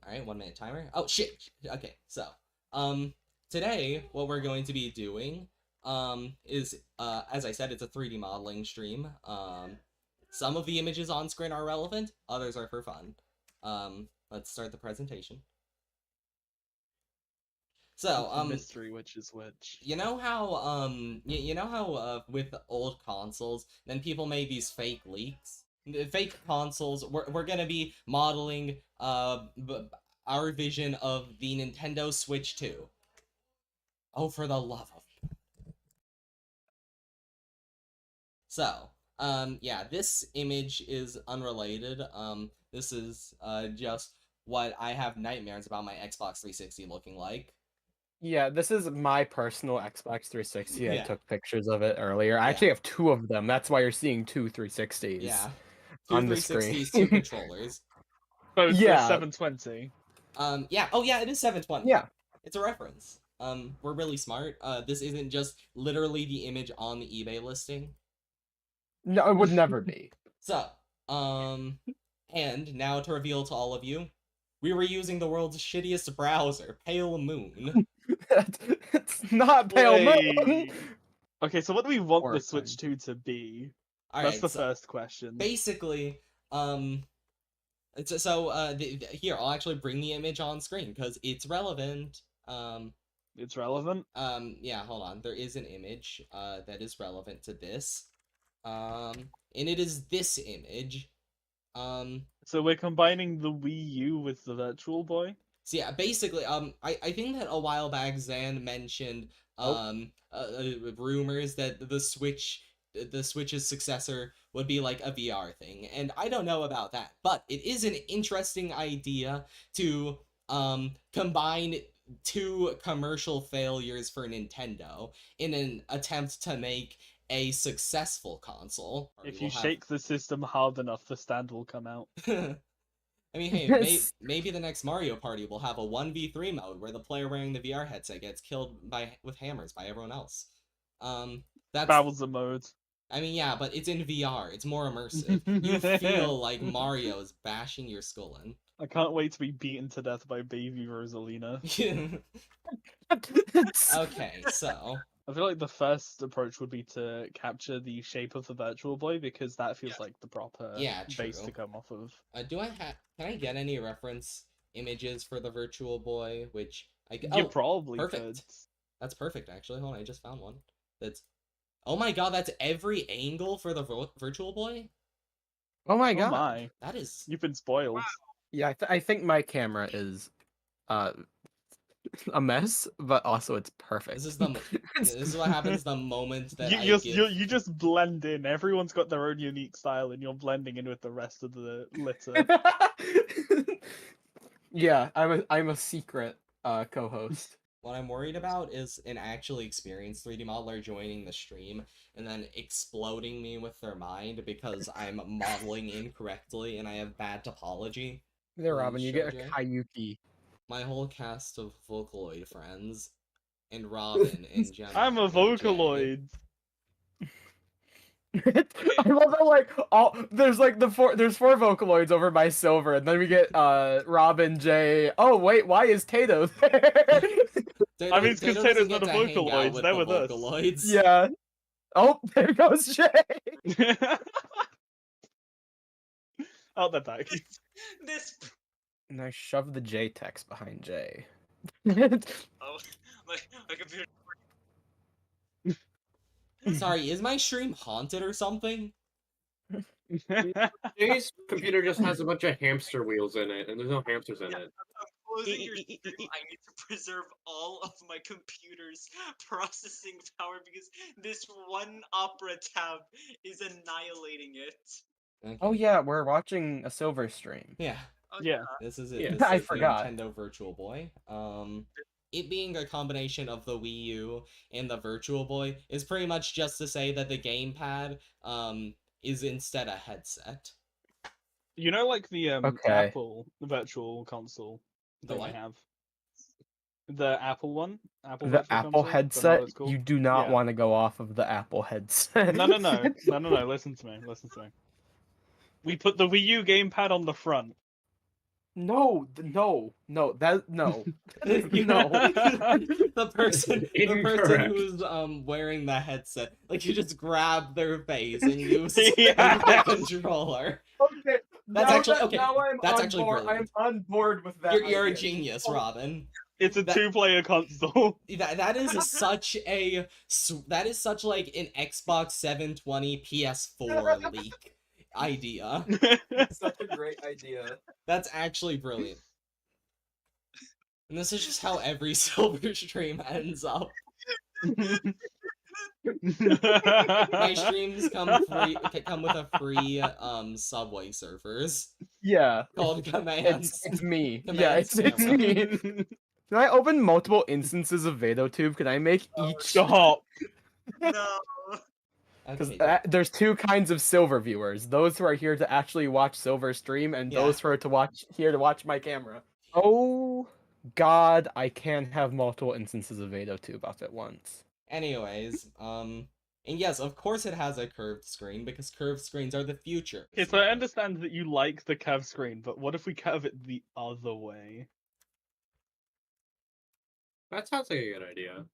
Alright, 1 minute timer. Oh, shit! Okay, so, today, what we're going to be doing, is, as I said, it's a 3D modeling stream. Some of the images on screen are relevant, others are for fun. Let's start the presentation. So, mystery which is which. you know how, with old consoles, then people made these fake leaks? The fake consoles, we're gonna be modeling, our vision of the Nintendo Switch 2. Oh, for the love of... So, yeah, this image is unrelated. This is, just what I have nightmares about my Xbox 360 looking like. Yeah, this is my personal Xbox 360. I Yeah. took pictures of it earlier. I Yeah. actually have 2 of them. That's why you're seeing 2 360s. Yeah. 2 on the 360s, screen. 2 controllers. So it's Yeah. 720. Yeah. Oh, yeah, it is 720. Yeah. It's a reference. We're really smart. This isn't just literally the image on the eBay listing. No, it would never be. So, and now to reveal to all of you, we were using the world's shittiest browser, Pale Moon. It's not Pale Moon. Okay, so what do we want Or the Switch 2 to be? All That's right, the so first question. basically, here, I'll actually bring the image on screen because it's relevant. It's relevant? Yeah, hold on. There is an image, that is relevant to this. And it is this image. So we're combining the Wii U with the Virtual Boy? So yeah, basically, I think that a while back Zan mentioned, rumors that the Switch's successor would be like a VR thing, and I don't know about that, but it is an interesting idea to, combine 2 commercial failures for Nintendo in an attempt to make a successful console. If you shake the system hard enough, the stand will come out. I mean, hey, maybe the next Mario Party will have a 1v3 mode where the player wearing the VR headset gets killed with hammers by everyone else. That's Bowser mode. I mean, yeah, but it's in VR. It's more immersive. You feel like Mario is bashing your skull in. I can't wait to be beaten to death by baby Rosalina. Okay, so... I feel like the first approach would be to capture the shape of the Virtual Boy, because that feels like the proper base to come off of. Can I get any reference images for the Virtual Boy? Which You probably perfect. could. That's perfect, actually. Hold on, I just found one. Oh my god, that's every angle for the Virtual Boy? Oh my god. Oh my. That is... You've been spoiled. Wow. Yeah, I think my camera is a mess, but also it's perfect. This is what happens the moment that you just blend in. Everyone's got their own unique style, and you're blending in with the rest of the litter. Yeah, I'm a secret co-host. What I'm worried about is an actually experienced 3D modeler joining the stream and then exploding me with their mind because I'm modeling incorrectly and I have bad topology. There, Robin, you get a Kayuki. My whole cast of Vocaloid friends, and Robin and Gemma. I'm a Vocaloid. I love how there's 4 Vocaloids over by Silver, and then we get Robin, Jay. Oh wait, why is Tato there? I mean, it's because Tato's not a Vocaloid. They're with us. Vocaloids. Yeah. Oh, there goes Jay. Oh, they're back. This. And I shove the J text behind Jay. Oh, my computer. Sorry, is my stream haunted or something? Jay's computer just has a bunch of hamster wheels in it, and there's no hamsters in it. I'm closing your stream. I need to preserve all of my computer's processing power because this one Opera tab is annihilating it. Okay. Oh yeah, we're watching a Silver stream. Yeah. Oh, Yeah. This is it. Yeah. This I is the forgot. Nintendo Virtual Boy. It being a combination of the Wii U and the Virtual Boy is pretty much just to say that the gamepad is instead a headset. You know, like the Okay. Apple Virtual Console The that what? I have. The Apple one. The Virtual Apple Console? Don't know what headset. it's called. You do not Yeah. want to go off of the Apple headset. No. Listen to me. We put the Wii U gamepad on the front. No, no. The person Incorrect. who's wearing the headset, like you just grab their face and use Yeah. the controller. Okay, That's actually okay. Now That's actually board. brilliant. I'm on board with that. You're a idea. genius, Robin. It's a That- 2-player console. That is such a like an Xbox 720 PS4 leak idea. Such a great idea. That's actually brilliant. And this is just how every silver stream ends up. My streams come with a free Subway surfers Yeah. called commands. It's me. Command Yeah, it's camera. me. Can I open multiple instances of VadoTube? Can I make each? Stop. No. Because Okay. there's two kinds of Silver viewers: those who are here to actually watch Silver stream, and Yeah. those who are here to watch my camera. Oh God, I can't have multiple instances of VadoTube up at once. Anyways, and yes, of course it has a curved screen because curved screens are the future. Okay, so I understand that you like the curved screen, but what if we curve it the other way? That sounds like a good idea.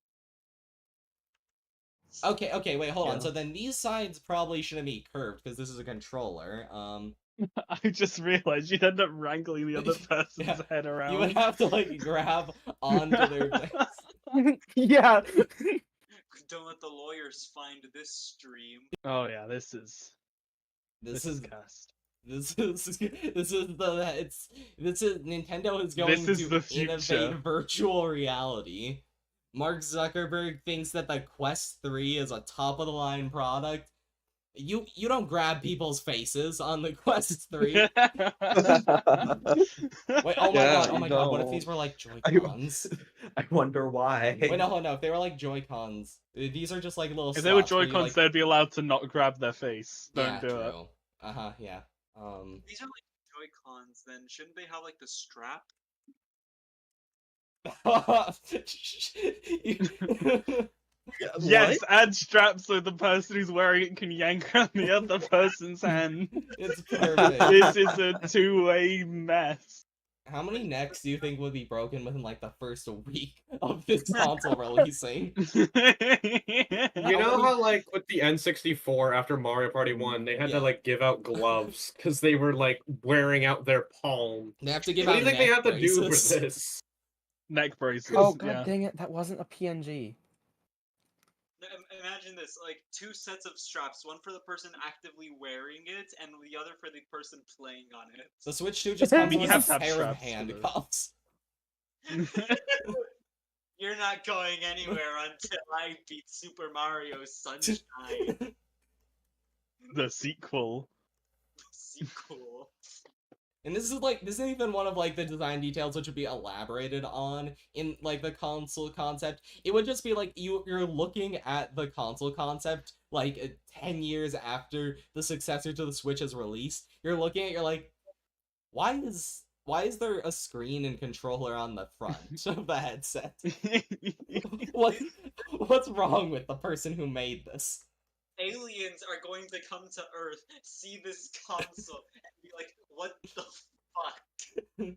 Okay, wait, hold on. Yeah. So then these sides probably shouldn't be curved because this is a controller. I just realized you'd end up wrangling the other person's Yeah, head around. you would have to like grab onto their face. Yeah. Don't let the lawyers find this stream. Oh yeah, this is cast. This is Nintendo is going This is to the future. innovate virtual reality. Mark Zuckerberg thinks that the Quest 3 is a top of the line product. You don't grab people's faces on the Quest 3. Wait, oh my god, what if these were like Joy-Cons? I wonder why. Wait, no, if they were like Joy-Cons. These are just like little If they were slots where you, Joy-Cons, like... they'd be allowed to not grab their face. Don't yeah, do it. true. Yeah. These are like Joy-Cons, then shouldn't they have like the strap? Yes, add straps so the person who's wearing it can yank on the other person's hand. It's perfect. This is a two-way mess. How many necks do you think would be broken within like the first week of this console releasing? You know how like with the N64 after Mario Party 1, they had Yeah. to like give out gloves because they were like wearing out their palm. They have to give What out do you think they neck have to do for braces. this? Neck braces. Oh God yeah. dang it! That wasn't a PNG. Imagine this, like 2 sets of straps, one for the person actively wearing it, and the other for the person playing on it. The Switch 2 just comes You with have a to have pair of straps for this. handcuffs. You're not going anywhere until I beat Super Mario Sunshine The sequel. sequel. And this isn't even one of like the design details which would be elaborated on in like the console concept. It would just be like you're looking at the console concept like 10 years after the successor to the Switch is released. You're looking at you're like, why is there a screen and controller on the front of the headset? What's wrong with the person who made this? Aliens are going to come to Earth, see this console, and be like, what the fuck?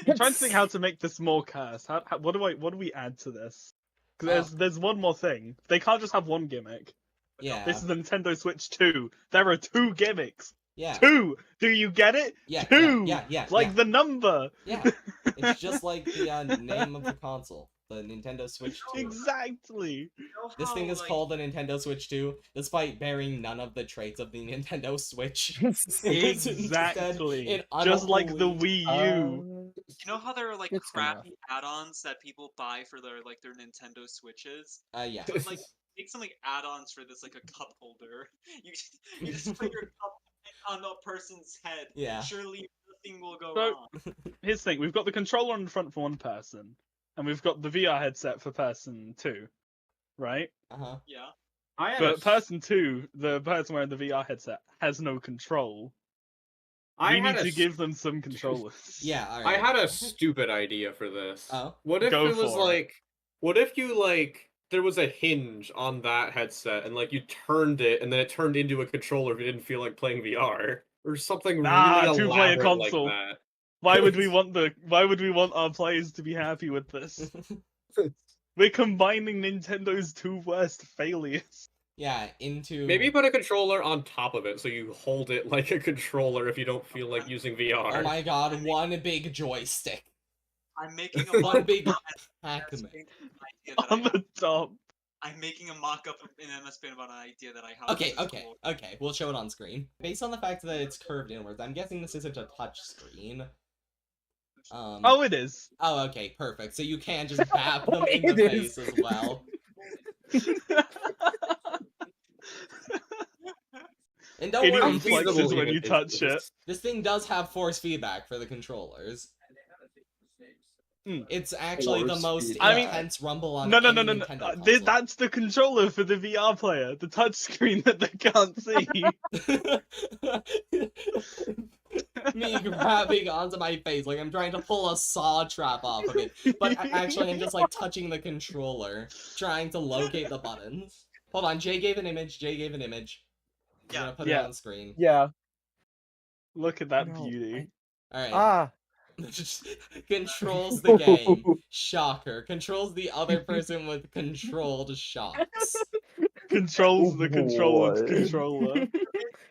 I'm trying to think how to make this more cursed. What do we add to this? Because there's one more thing. They can't just have one gimmick. Yeah. This is the Nintendo Switch 2. There are 2 gimmicks. Yeah. 2. Do you get it? Yeah. 2. Yeah. Like the number. Yeah. It's just like the name of the console, the Nintendo Switch 2. Exactly. You know This thing how, is like, called the Nintendo Switch 2, despite bearing none of the traits of the Nintendo Switch. Exactly. an Just like the unbelievable- Wii U. You know how there are like It's crappy add-ons that people buy for their Nintendo Switches? Yeah. Like make some like add-ons for this, like a cup holder. You just put your cup on the person's head. Yeah. Surely nothing will go So- wrong. Here's the thing. We've got the controller on the front for one person, and we've got the VR headset for person 2, right? Uh-huh. Yeah. I had But person 2, the person wearing the VR headset, has no control. We need to give them some controllers. Yeah, I alright. had a stupid idea for this. Oh? What if Go it was for it. like, what if you like, there was a hinge on that headset and like you turned it and then it turned into a controller if you didn't feel like playing VR or something Nah, really two-player elaborate console. like that. Why would we want our players to be happy with this? We're combining Nintendo's two worst failures. Yeah, into... Maybe put a controller on top of it so you hold it like a controller if you don't feel like using VR. Oh my god, one big joystick. I'm making a One big Pac-Man On the top. I'm making a mock-up in MS Paint about an idea that I have. Okay, we'll show it on screen. Based on the fact that it's curved inwards, I'm guessing this isn't a touch screen. Oh, it is. Oh, okay, perfect. So you can just bap them in the face as well. And don't worry, It even flexes when you touch it. This thing does have force feedback for the controllers. It's actually the most intense rumble on any Nintendo console. That's the controller for the VR player, the touch screen that they can't see. Me grabbing onto my face like I'm trying to pull a saw trap off of it, but actually I'm just like touching the controller, trying to locate the buttons. Hold on, Jay gave an image. I'm gonna put it on screen. Yeah. Look at that beauty. Alright. Controls the game. Shocker. Controls the other person with controlled shocks. Controls the controller's controller.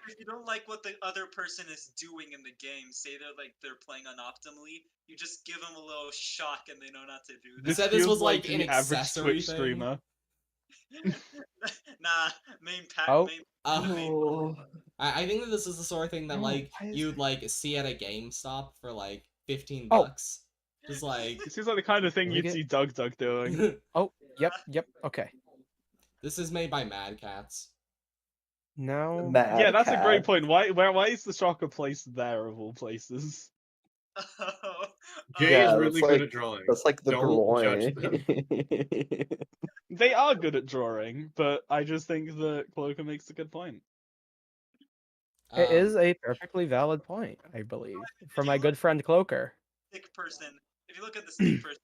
If you don't like what the other person is doing in the game, say they're playing unoptimally, you just give them a little shock and they know not to do that. You said this was like an average accessory Twitch streamer. Nah, main pack. I think that this is the sort of thing that like you'd like see at a GameStop for like $15. Just like it seems like the kind of thing you'd see Doug doing. Oh, yep, okay. This is made by Mad Cats. No. Yeah, that's a great point. Why is the shocker placed there of all places? Jay is really good at drawing. That's like the drawing. They are good at drawing, but I just think that Cloaker makes a good point. It is a perfectly valid point, I believe, from my good friend Cloaker. Stick person. If you look at the stick person,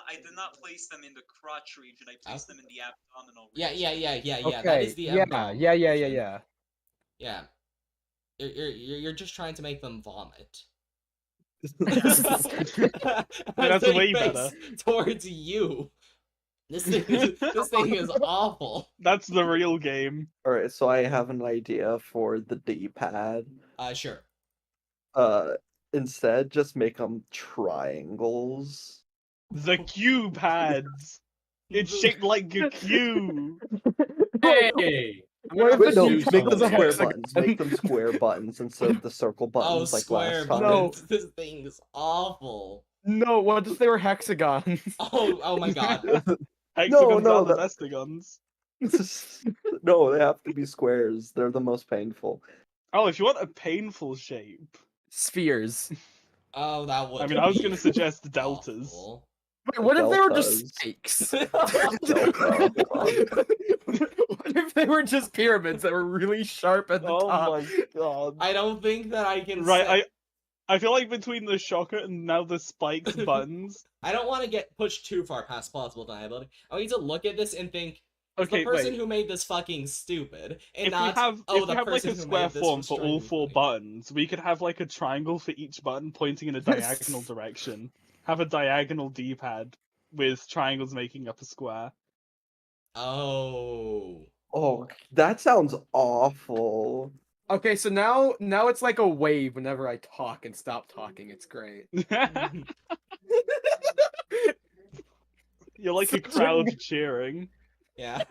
I did not place them in the crotch region. I placed them in the abdominal region. Yeah. Okay. That is the abdominal Yeah. Yeah. You're just trying to make them vomit. That's way better. Towards you. This thing is awful. That's the real game. Alright, so I have an idea for the D-pad. Sure. Instead, just make them triangles. The Q pads. It's shaped like a Q. Hey! Make them square buttons. Make them square buttons instead of the circle buttons like last time. No. This thing is awful. No, what if they were hexagons? Oh my god. Hexagons are the bestigons. No, they have to be squares. They're the most painful. Oh, if you want a painful shape. Spheres. Oh, that would. I mean, I was gonna suggest deltas. Awful. Wait, what if they were just spikes? What if they were just pyramids that were really sharp at the top? Oh my god. I don't think that I can. I feel like between the shocker and now the spiked buttons. I don't want to get pushed too far past plausible deniability. I need to look at this and think, is the person who made this fucking stupid? And if not, we have like a square form for all four funny. buttons, we could have like a triangle for each button pointing in a diagonal direction. Have a diagonal D-pad with triangles making up a square. Oh, that sounds awful. Okay, so now it's like a wave whenever I talk and stop talking. It's great. You're like a crowd cheering. Yeah.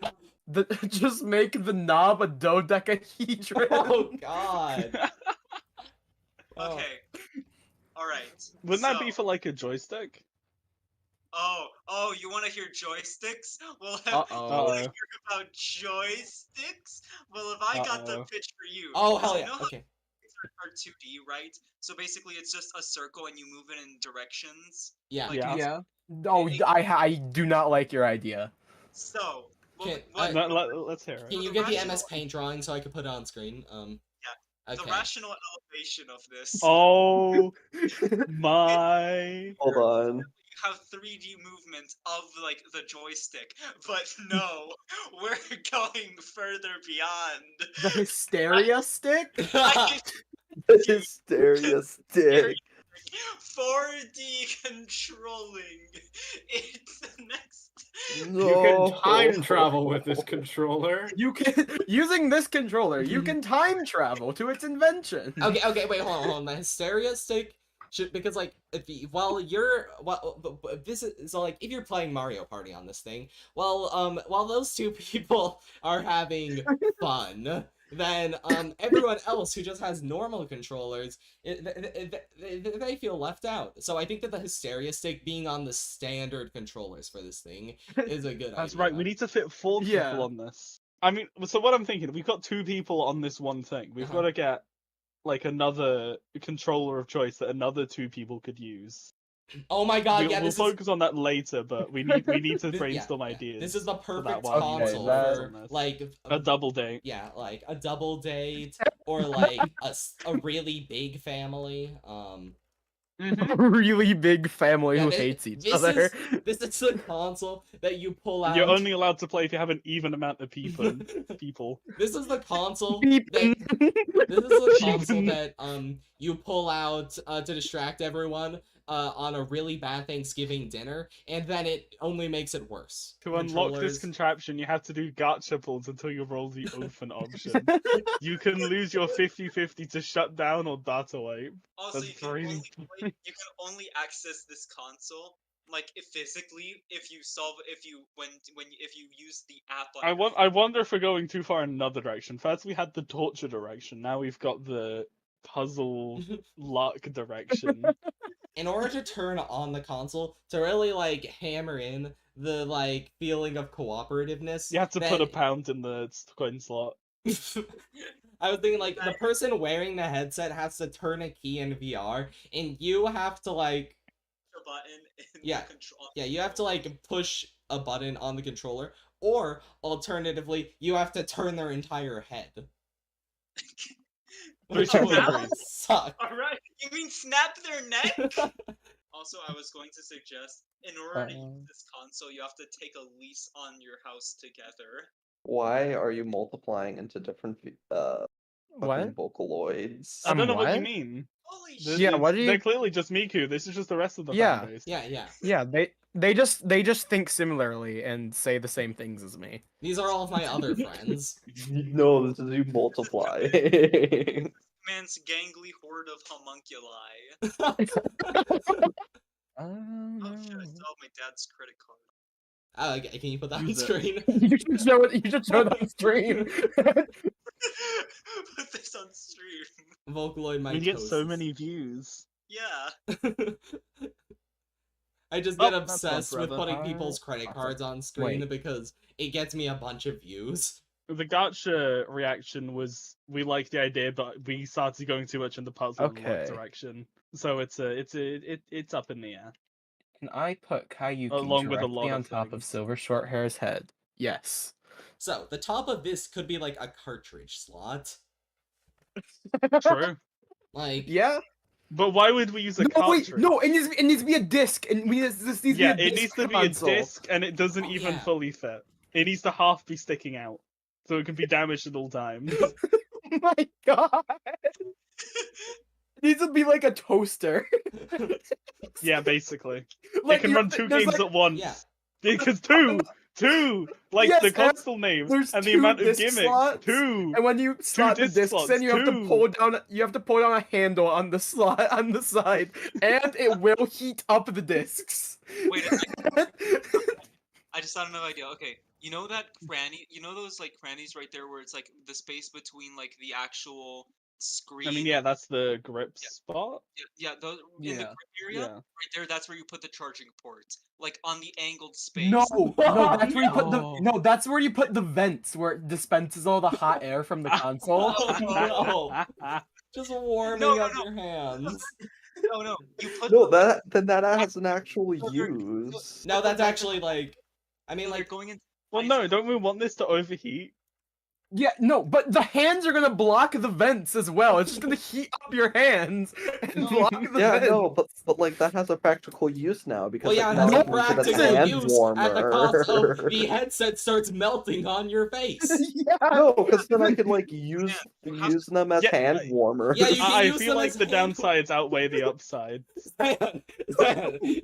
Just make the knob a dodecahedron. Oh god. Okay. Alright. Wouldn't that be for like a joystick? Oh, you want to hear joysticks? Well, you Uh-oh. want to hear about joysticks? Well, if I got the pitch for you. Oh, hell so yeah. You know Okay. are 2D, right? So basically, it's just a circle and you move it in directions. Yeah. Like, Yeah. Oh, I do not like your idea. So, let's hear it. Can you get the MS Paint drawing so I can put it on screen? Yeah. Okay. The rational elevation of this. Oh my! Hold on. Have 3D movement of like the joystick, but no, we're going further beyond The hysteria stick? The hysteria stick. 4D controlling. It's the next. You can time travel with this controller. You can using this controller, you can time travel to its invention. Okay, wait, hold on. The hysteria stick should, because like if you, this is so like if you're playing Mario Party on this thing, while those two people are having fun, then everyone else who just has normal controllers, they feel left out. So I think that the hysteria stick being on the standard controllers for this thing is a good idea. That's right. We need to fit 4 people on this. I mean, so what I'm thinking, we've got 2 people on this one thing. We've got to get like another controller of choice that another 2 people could use. Oh my god, we'll focus on that later, but we need to brainstorm ideas. This is the perfect for console for like a double date. Yeah, like a double date or like a really big family. A really big family who hates each other. This is the console that you pull out. You're only allowed to play if you have an even amount of people. This is the console that you pull out to distract everyone on a really bad Thanksgiving dinner, and then it only makes it worse. To unlock this contraption, you have to do gacha pulls until you roll the open option. You can lose your 50-50 to shut down or data wipe. Also, you can only access this console like physically if you use the app on I wonder if we're going too far in another direction. First we had the torture direction, now we've got the puzzle luck direction. In order to turn on the console, to really like hammer in the like feeling of cooperativeness, you have to put a pound in the coin slot. I was thinking like the person wearing the headset has to turn a key in VR, and you have to like a button in the control. Yeah, you have to like push a button on the controller, or alternatively, you have to turn their entire head. Which would suck. Alright, you mean snap their neck? Also, I was going to suggest, in order to use this console, you have to take a lease on your house together. Why are you multiplying into different Vocaloids? I don't know what you mean. Holy shit. Yeah, what do you... They're clearly just Miku, this is just the rest of the fan base. Yeah, they just think similarly and say the same things as me. These are all of my other friends. No, this is you multiply. Man's gangly horde of homunculi. No. Shit, I still have my dad's credit card. Okay, can you put that on screen? You should show it. You should show it on screen. Put this on stream. Vocaloid mitosis. We get so many views. Yeah. I just get obsessed with putting people's credit cards on screen because it gets me a bunch of views. The gacha reaction was we liked the idea, but we started going too much in the puzzle direction. So it's up in the air. Can I put Kayuki along with a lot on top of Silver Shorthair's head? Yes. So the top of this could be like a cartridge slot. True. Like yeah. But why would we use a cartridge? Wait, no, it needs to be a disc, and this needs to be a disc. It needs to be a disc, and it doesn't even fully fit. It needs to half be sticking out, so it can be damaged at all times. Oh my god! It needs to be like a toaster. Yeah, basically. Like, it can run 2 games at once. Yeah. Because two! Like the console names and the amount of gimmicks. Slots, 2! And when you slot the discs, then you have to pull down. You have to pull down a handle on the slot on the side, and it will heat up the discs. Wait a second. I just had another idea. Okay, you know that cranny? You know those like crannies right there where it's like the space between like the actual screen. I mean, yeah, that's the grip spot. Yeah, those in the grip area, Yeah. right there. That's where you put the charging port, like on the angled space. No, that's where you put the that's where you put the vents where it dispenses all the hot air from the console. No. Just warming up your hands. No, you put. No, that has an actual use. No, that's actually like, I mean, like going in. Well, no, don't we want this to overheat? Yeah, no, but the hands are gonna block the vents as well. It's just gonna heat up your hands and block the Yeah, vents. no, but like that has a practical use now because Well, yeah, like it now has I a can use it as a practical hand use at the cost of warmer. the headset starts melting on your face. Yeah. No, because then I can like Yeah, use them as Yeah, hand warmers. Yeah, you can I use feel them like as the hand- downsides outweigh the upsides. Zion,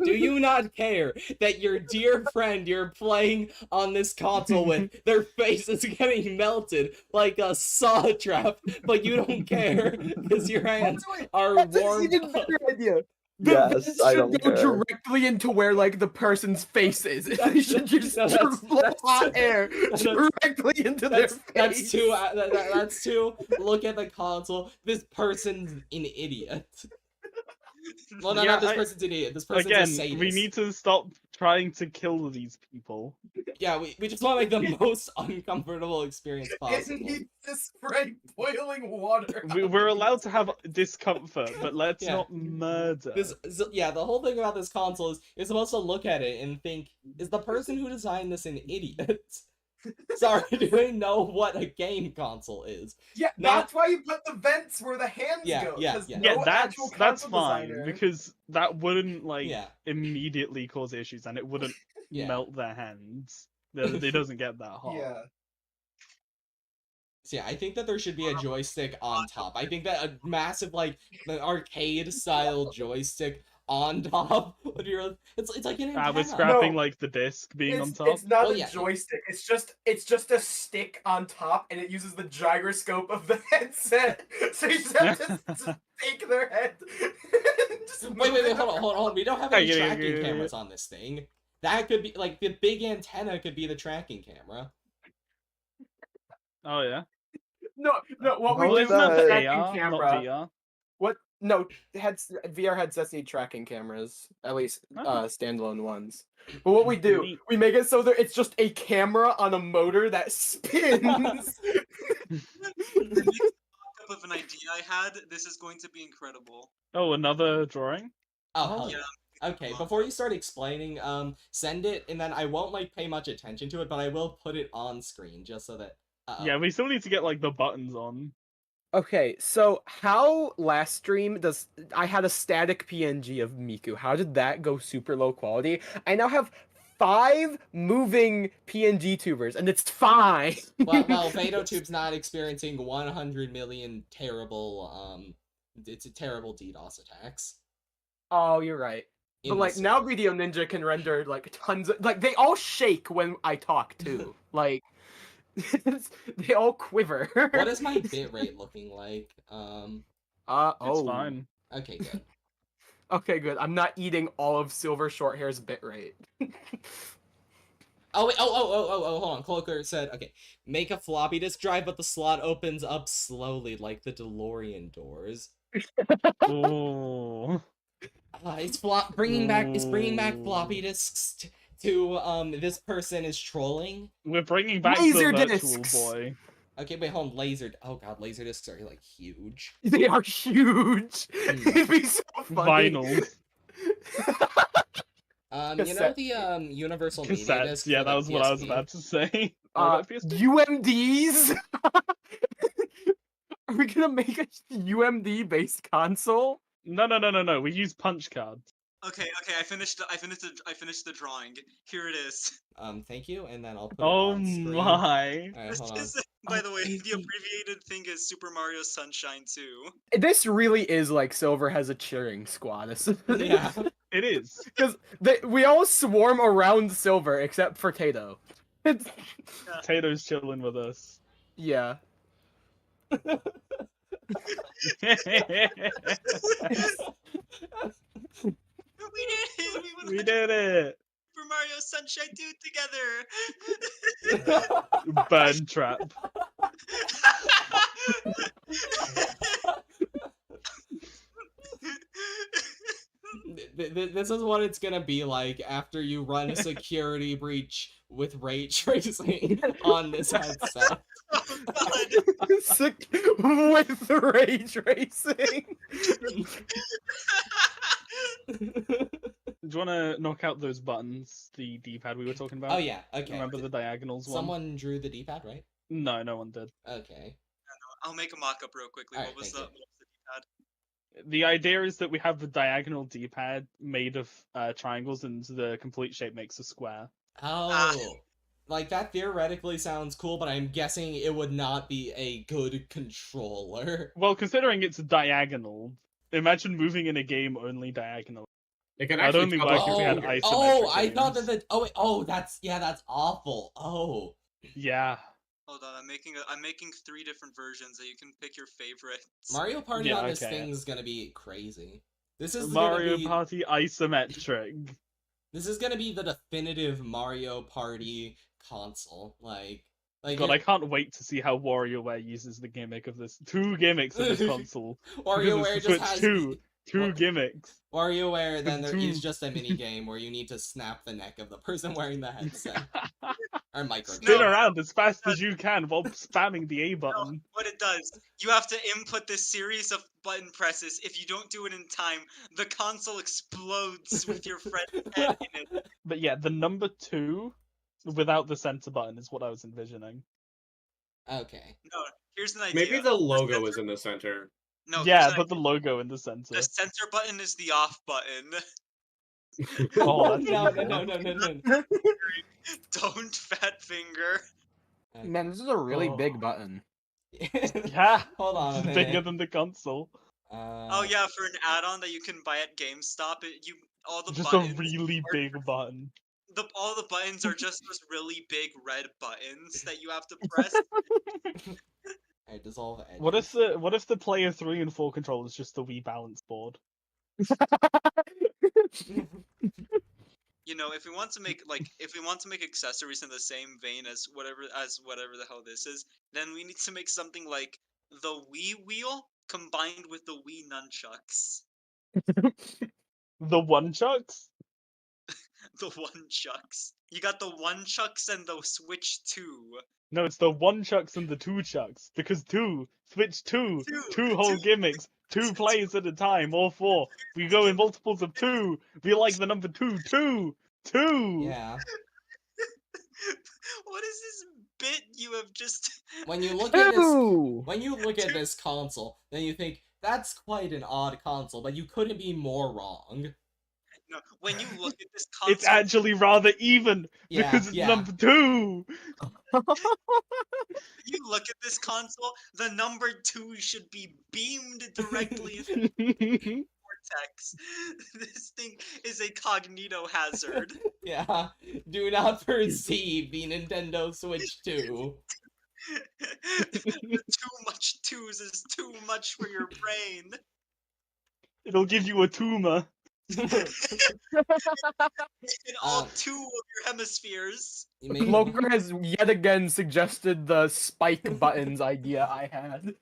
do you not care that your dear friend you're playing on this console with, their face is getting melted like a saw trap, but you don't care because your hands are That's an warmed even up? better idea. The Yes, vents I should don't go care. directly into where like the person's face is. They should just No, blow hot air that's- directly into their That's face. too. That's too. Look at the console. This person's an idiot. Well, no, Yeah, not this person's an idiot. This person's a Again, sadist. we need to stop trying to kill these people. Yeah, we just want to make the most uncomfortable experience It possible. needs to spray boiling water. We're allowed to have discomfort, but let's Yeah. not murder. The whole thing about this console is you're supposed to look at it and think, is the person who designed this an idiot? Sorry, do they know what a game console is? Yeah, Not- that's why you put the vents where the hands Yeah, go. yeah, 'cause yeah. Yeah, no actual that's console fine designer- because that wouldn't like Yeah, immediately cause issues, and it wouldn't yeah. melt their hands. It doesn't get that hot. Yeah. So yeah, I think that there should be a joystick on top. I think that a massive, like, an arcade-style joystick on top would be really... It's like an antenna. We're scrapping No. like the disc being on It's, top. it's not Well, a yeah. joystick. It's just a stick on top, and it uses the gyroscope of the headset. So you just have to just take their head. And just Wait, move it hold on. We don't have any Yeah, tracking yeah. cameras on this thing. That could be, like, the big antenna could be the tracking camera. Oh yeah. No, what How we is do is that- the AR, tracking not camera. VR. What? No, VR headsets need tracking cameras, at least Oh. standalone ones. But what we do, Neat. we make it so that it's just a camera on a motor that spins. The next mockup of an idea I had, this is going to be incredible. Oh, another drawing. Oh, hell Yeah. yeah. Okay, before you start explaining, send it, and then I won't, like, pay much attention to it, but I will put it on screen, just so that... Yeah, we still need to get like the buttons on. Okay, so how last stream I had a static PNG of Miku. How did that go super low quality? I now have 5 moving PNG tubers, and it's fine. Well, VatoTube's not experiencing 100 million terrible, it's a terrible DDoS attacks. Oh, you're right. in But the like now server. Video Ninja can render like tons of like they all shake when I talk too. Like they all quiver. What is my bitrate looking like? It's fine. Okay, good. Okay, good. I'm not eating all of Silver Shorthair's bitrate. Oh wait, hold on. Cloaker said, okay, make a floppy disk drive, but the slot opens up slowly like the DeLorean doors. Ooh. It's bringing back floppy disks to this person is trolling. We're bringing back Laser the virtual discs! boy. Okay, wait, hold on, oh god, laser discs are like huge. They are huge. It'd be so funny. Vinyl. You know Cassette. the universal media Cassettes. disc? Yeah, for that the was what I was PSP? about to say. What about PSP? UMDs. Are we gonna make a UMD based console? No. We use punch cards. Okay, I finished the drawing. Here it is. Thank you, and then I'll put it Oh on screen. my. Alright, This hold on. is, by the way, Oh, the abbreviated thing is Super Mario Sunshine 2. This really is like Silver has a cheering squad. Yeah. It is. Because we all swarm around Silver except for Tato. It's, Tato's chilling with us. yeah. We did it! We did it! Super Mario Sunshine 2 together! Burn trap. This is what it's gonna be like after you run a security breach with ray tracing on this headset. Oh god! Sick with ray tracing. Do you want to knock out those buttons, the D-pad we were talking about? Oh yeah, okay. Remember the diagonals one? Someone drew the D-pad, right? No, no one did. Okay. I'll make a mock-up real quickly. Alright, What was thank the D-pad? The idea is that we have the diagonal D-pad made of triangles, and the complete shape makes a square. Oh. Like, that theoretically sounds cool, but I'm guessing it would not be a good controller. Well, considering it's diagonal, imagine moving in a game only diagonal. It can That'd actually only cover work if we had fingers. Oh, isometric I thought that games. that's awful. Oh. Yeah. Hold on, I'm making 3 different versions that you can pick your favorites. Mario Party Yeah, on this okay. thing is gonna be crazy. This is Mario gonna be, Party isometric. This is gonna be the definitive Mario Party console. Like God, I can't wait to see how WarioWare uses the gimmick of this. 2 gimmicks of this console. WarioWare Because just it's has Switch 2 What? gimmicks. WarioWare, then there is Two. just a mini game where you need to snap the neck of the person wearing the headset. Or micro. Spin No. around as fast as you can while spamming the A button. What it does, you have to input this series of button presses. If you don't do it in time, the console explodes with your friend's head in it. But yeah, the number 2 without the center button is what I was envisioning. Okay. No, here's an idea. Maybe the logo is in the center. No, Yeah, here's an but the logo in the center. The center button is the off button. Oh, that's no, evil. no. Don't fat finger. Man, this is a really Oh. big button. Yeah, Hold on a it's minute. bigger than the console. Oh yeah, for an add-on that you can buy at GameStop, all the Just buttons a really are- big button. all the buttons are just those really big red buttons that you have to press. Alright, dissolve edges. What if the player 3 and 4 controller is just the Wii balance board? You know, if we want to make accessories in the same vein as whatever the hell this is, then we need to make something like the Wii wheel combined with the Wii nunchucks. The one chucks? The one chucks. You got the one chucks and the Switch 2. No, it's the one chucks and the 2 chucks. Because 2, Switch 2, two whole gimmicks, 2 plays at a time, or 4. We go in multiples of 2. We like the number 2, 2, 2. Yeah. What is this bit you have just? When you look at this, Ew! when you look at this console, then you think that's quite an odd console, but you couldn't be more wrong. No, when you look at this console, It's actually rather even, Yeah, because it's yeah. number 2. when you look at this console, the number 2 should be beamed directly into the cortex. This thing is a cognito hazard. Yeah. Do not perceive the Nintendo Switch 2. Too much 2s is too much for your brain. It'll give you a tumor. In all 2 of your hemispheres. You make- Loker has yet again suggested the spike buttons idea I had.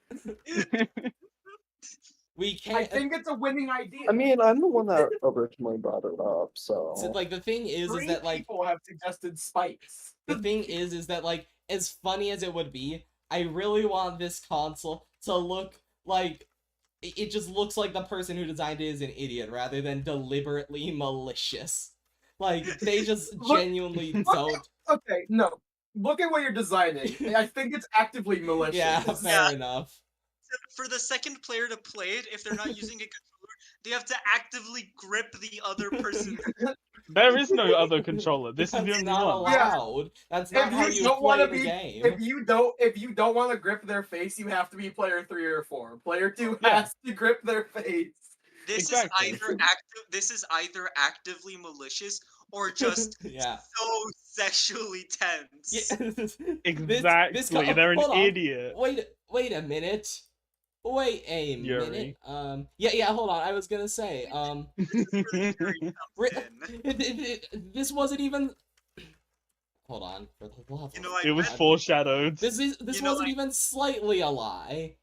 We I can't. think it's a winning idea. I mean, I'm the one that originally brought it up, so. So, like, the thing is Three that, like, people have suggested spikes. the thing is that, like, as funny as it would be, I really want this console to look like it just looks like the person who designed it is an idiot rather than deliberately malicious. Like, they just genuinely don't. Okay, no. Look at what you're designing. I think it's actively malicious. Yeah, fair enough. For the second player to play it, if they're not using a controller, they have to actively grip the other person. There is no other controller. This is the That's only not one. Yeah. allowed. That's not If how you you don't play want to the be, game. if you don't want to grip their face, you have to be player 3 or 4. Player 2 Yeah. has to grip their face. Exactly. This is either actively malicious or just Yeah. so sexually tense. Yeah. Exactly. They're hold an on. idiot. Wait a minute. Wait a Yuri. minute. Yeah, hold on. I was gonna say, This is where the jury Ri- comes in. this wasn't even. Hold on, for the love. You know, of It was God. foreshadowed. This You know, wasn't even slightly a lie.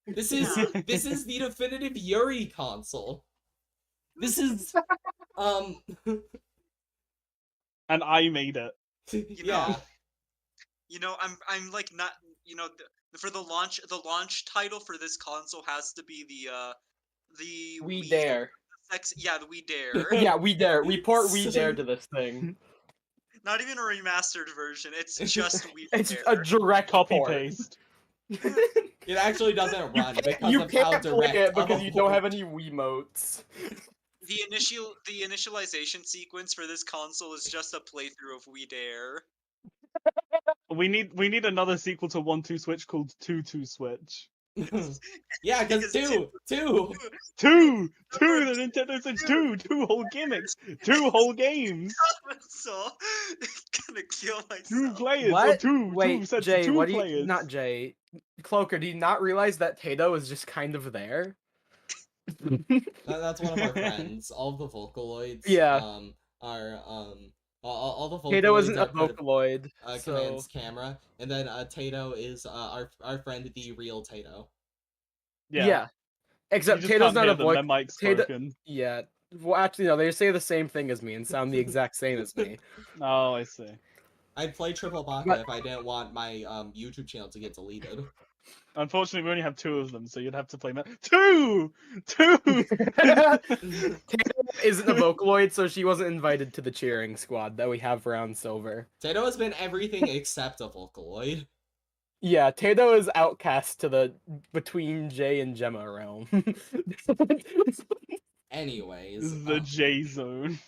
This is Yeah. this is the definitive Yuri console. This is And I made it. yeah. You know, I'm like not. You know, for the launch title for this console has to be the We Wii- dare. Yeah, the We Dare. Yeah, we dare. We port we So- dare to this thing. Not even a remastered version. It's just We It's Dare. a direct Copy port. paste. It actually doesn't run because You of how can't play direct it of because a you don't have port. any Wiimotes. The initialization sequence for this console is just a playthrough of We Dare. We need another sequel to 1-2 Switch called 2-2 Switch. Yeah, because two. Two! The Nintendo Switch 2 whole gimmicks, 2 whole games, So gonna kill 2 myself. players, or What? 2 Wait, sets Jay, of 2 what do you... players. Not Jay. Cloaker, do you not realize that Tato is just kind of there? That's one of our friends. All of the Vocaloids Yeah. are all the Tato Vocaloids isn't a are part of Vocaloid, so... Command's camera, and then Tato is our friend, the real Tato. Yeah. You Except just Tato's can't not hear a them, voice. their mic's Tato... broken. Yeah. Well, actually, no, they say the same thing as me and sound the exact same as me. Oh, I see. I'd play Triple Baka But- if I didn't want my YouTube channel to get deleted. Unfortunately, we only have 2 of them, so you'd have to play... 2! 2! Tato isn't a Vocaloid, so she wasn't invited to the cheering squad that we have around Silver. Tato has been everything except a Vocaloid. Yeah, Tato is outcast to the between Jay and Gemma realm. Anyways, The J zone.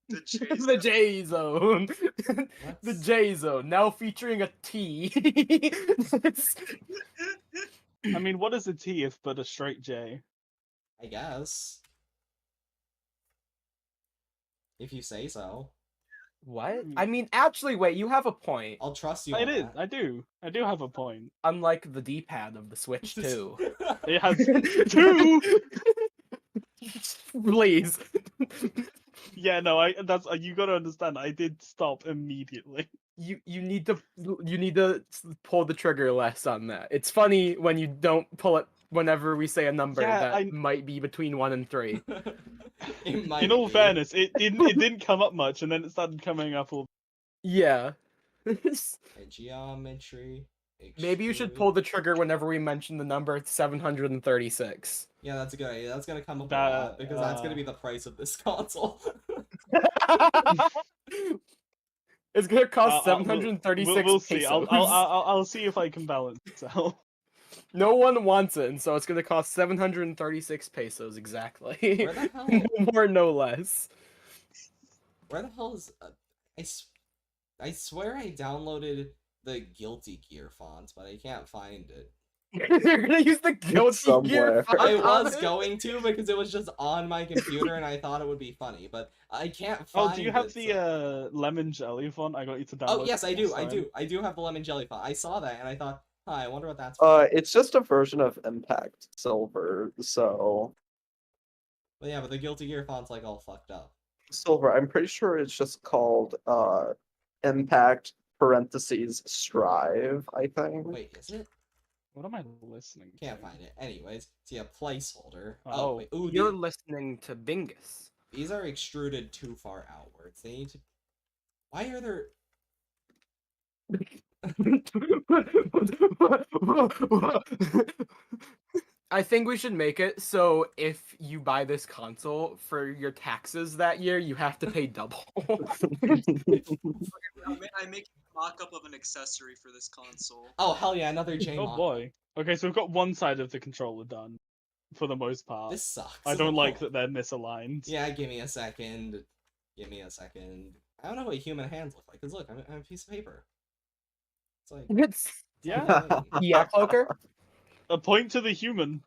The chase. The J zone. The What's- J zone, now featuring a T. It's- I mean, what is a T if but a straight J? I guess. If you say so. What? I mean, actually, wait, you have a point. I'll trust you I on did. that. I do. I do have a point. Unlike the D-pad of the Switch 2. It has 2! Please. Yeah, no, that's you gotta understand. I did stop immediately. You need to pull the trigger less on that. It's funny when you don't pull it whenever we say a number Yeah, that might be between 1 and 3. It might In all be. fairness, it didn't come up much, and then it started coming up all. Yeah. Geometry. Maybe you should extrude. pull the trigger whenever we mention the number 736. Yeah, that's a good idea. That's gonna come up a That, lot because that's gonna be the price of this console. It's gonna cost We'll 736 see. pesos. I'll see if I can balance it out. No one wants it, and so it's gonna cost 736 pesos exactly. Where the hell? No more, no less. Where the hell is? I swear I downloaded the Guilty Gear font, but I can't find it. You're gonna use the Guilty Gear somewhere. font I on was it? going to because it was just on my computer and I thought it would be funny, but I can't find Oh, do you have it, the so- lemon jelly font? I got you to download. Oh yes, I do. last I time. do. I do have the lemon jelly font. I saw that and I thought, huh, I wonder what that's. It's just a version of Impact Silver, so But yeah, but the Guilty Gear font's like all fucked up. Silver. I'm pretty sure it's just called Impact parentheses Strive. I think. Wait, is it? What am I listening to? Can't find it. Anyways, see a placeholder. Oh. Wait. Ooh, You're listening to Bingus. these are extruded too far outwards. They need to. Why are there? I think we should make it so if you buy this console for your taxes that year, you have to pay double. I'm making a mock-up of an accessory for this console. Oh hell yeah, another J. Oh boy. Okay, so we've got one side of the controller done, for the most part. This sucks. I don't like that they're misaligned. Yeah, give me a second. Give me a second. I don't know what human hands look like. Cause look, I'm a piece of paper. It's like. It's Yeah. yeah, Cloaker. A point to the human.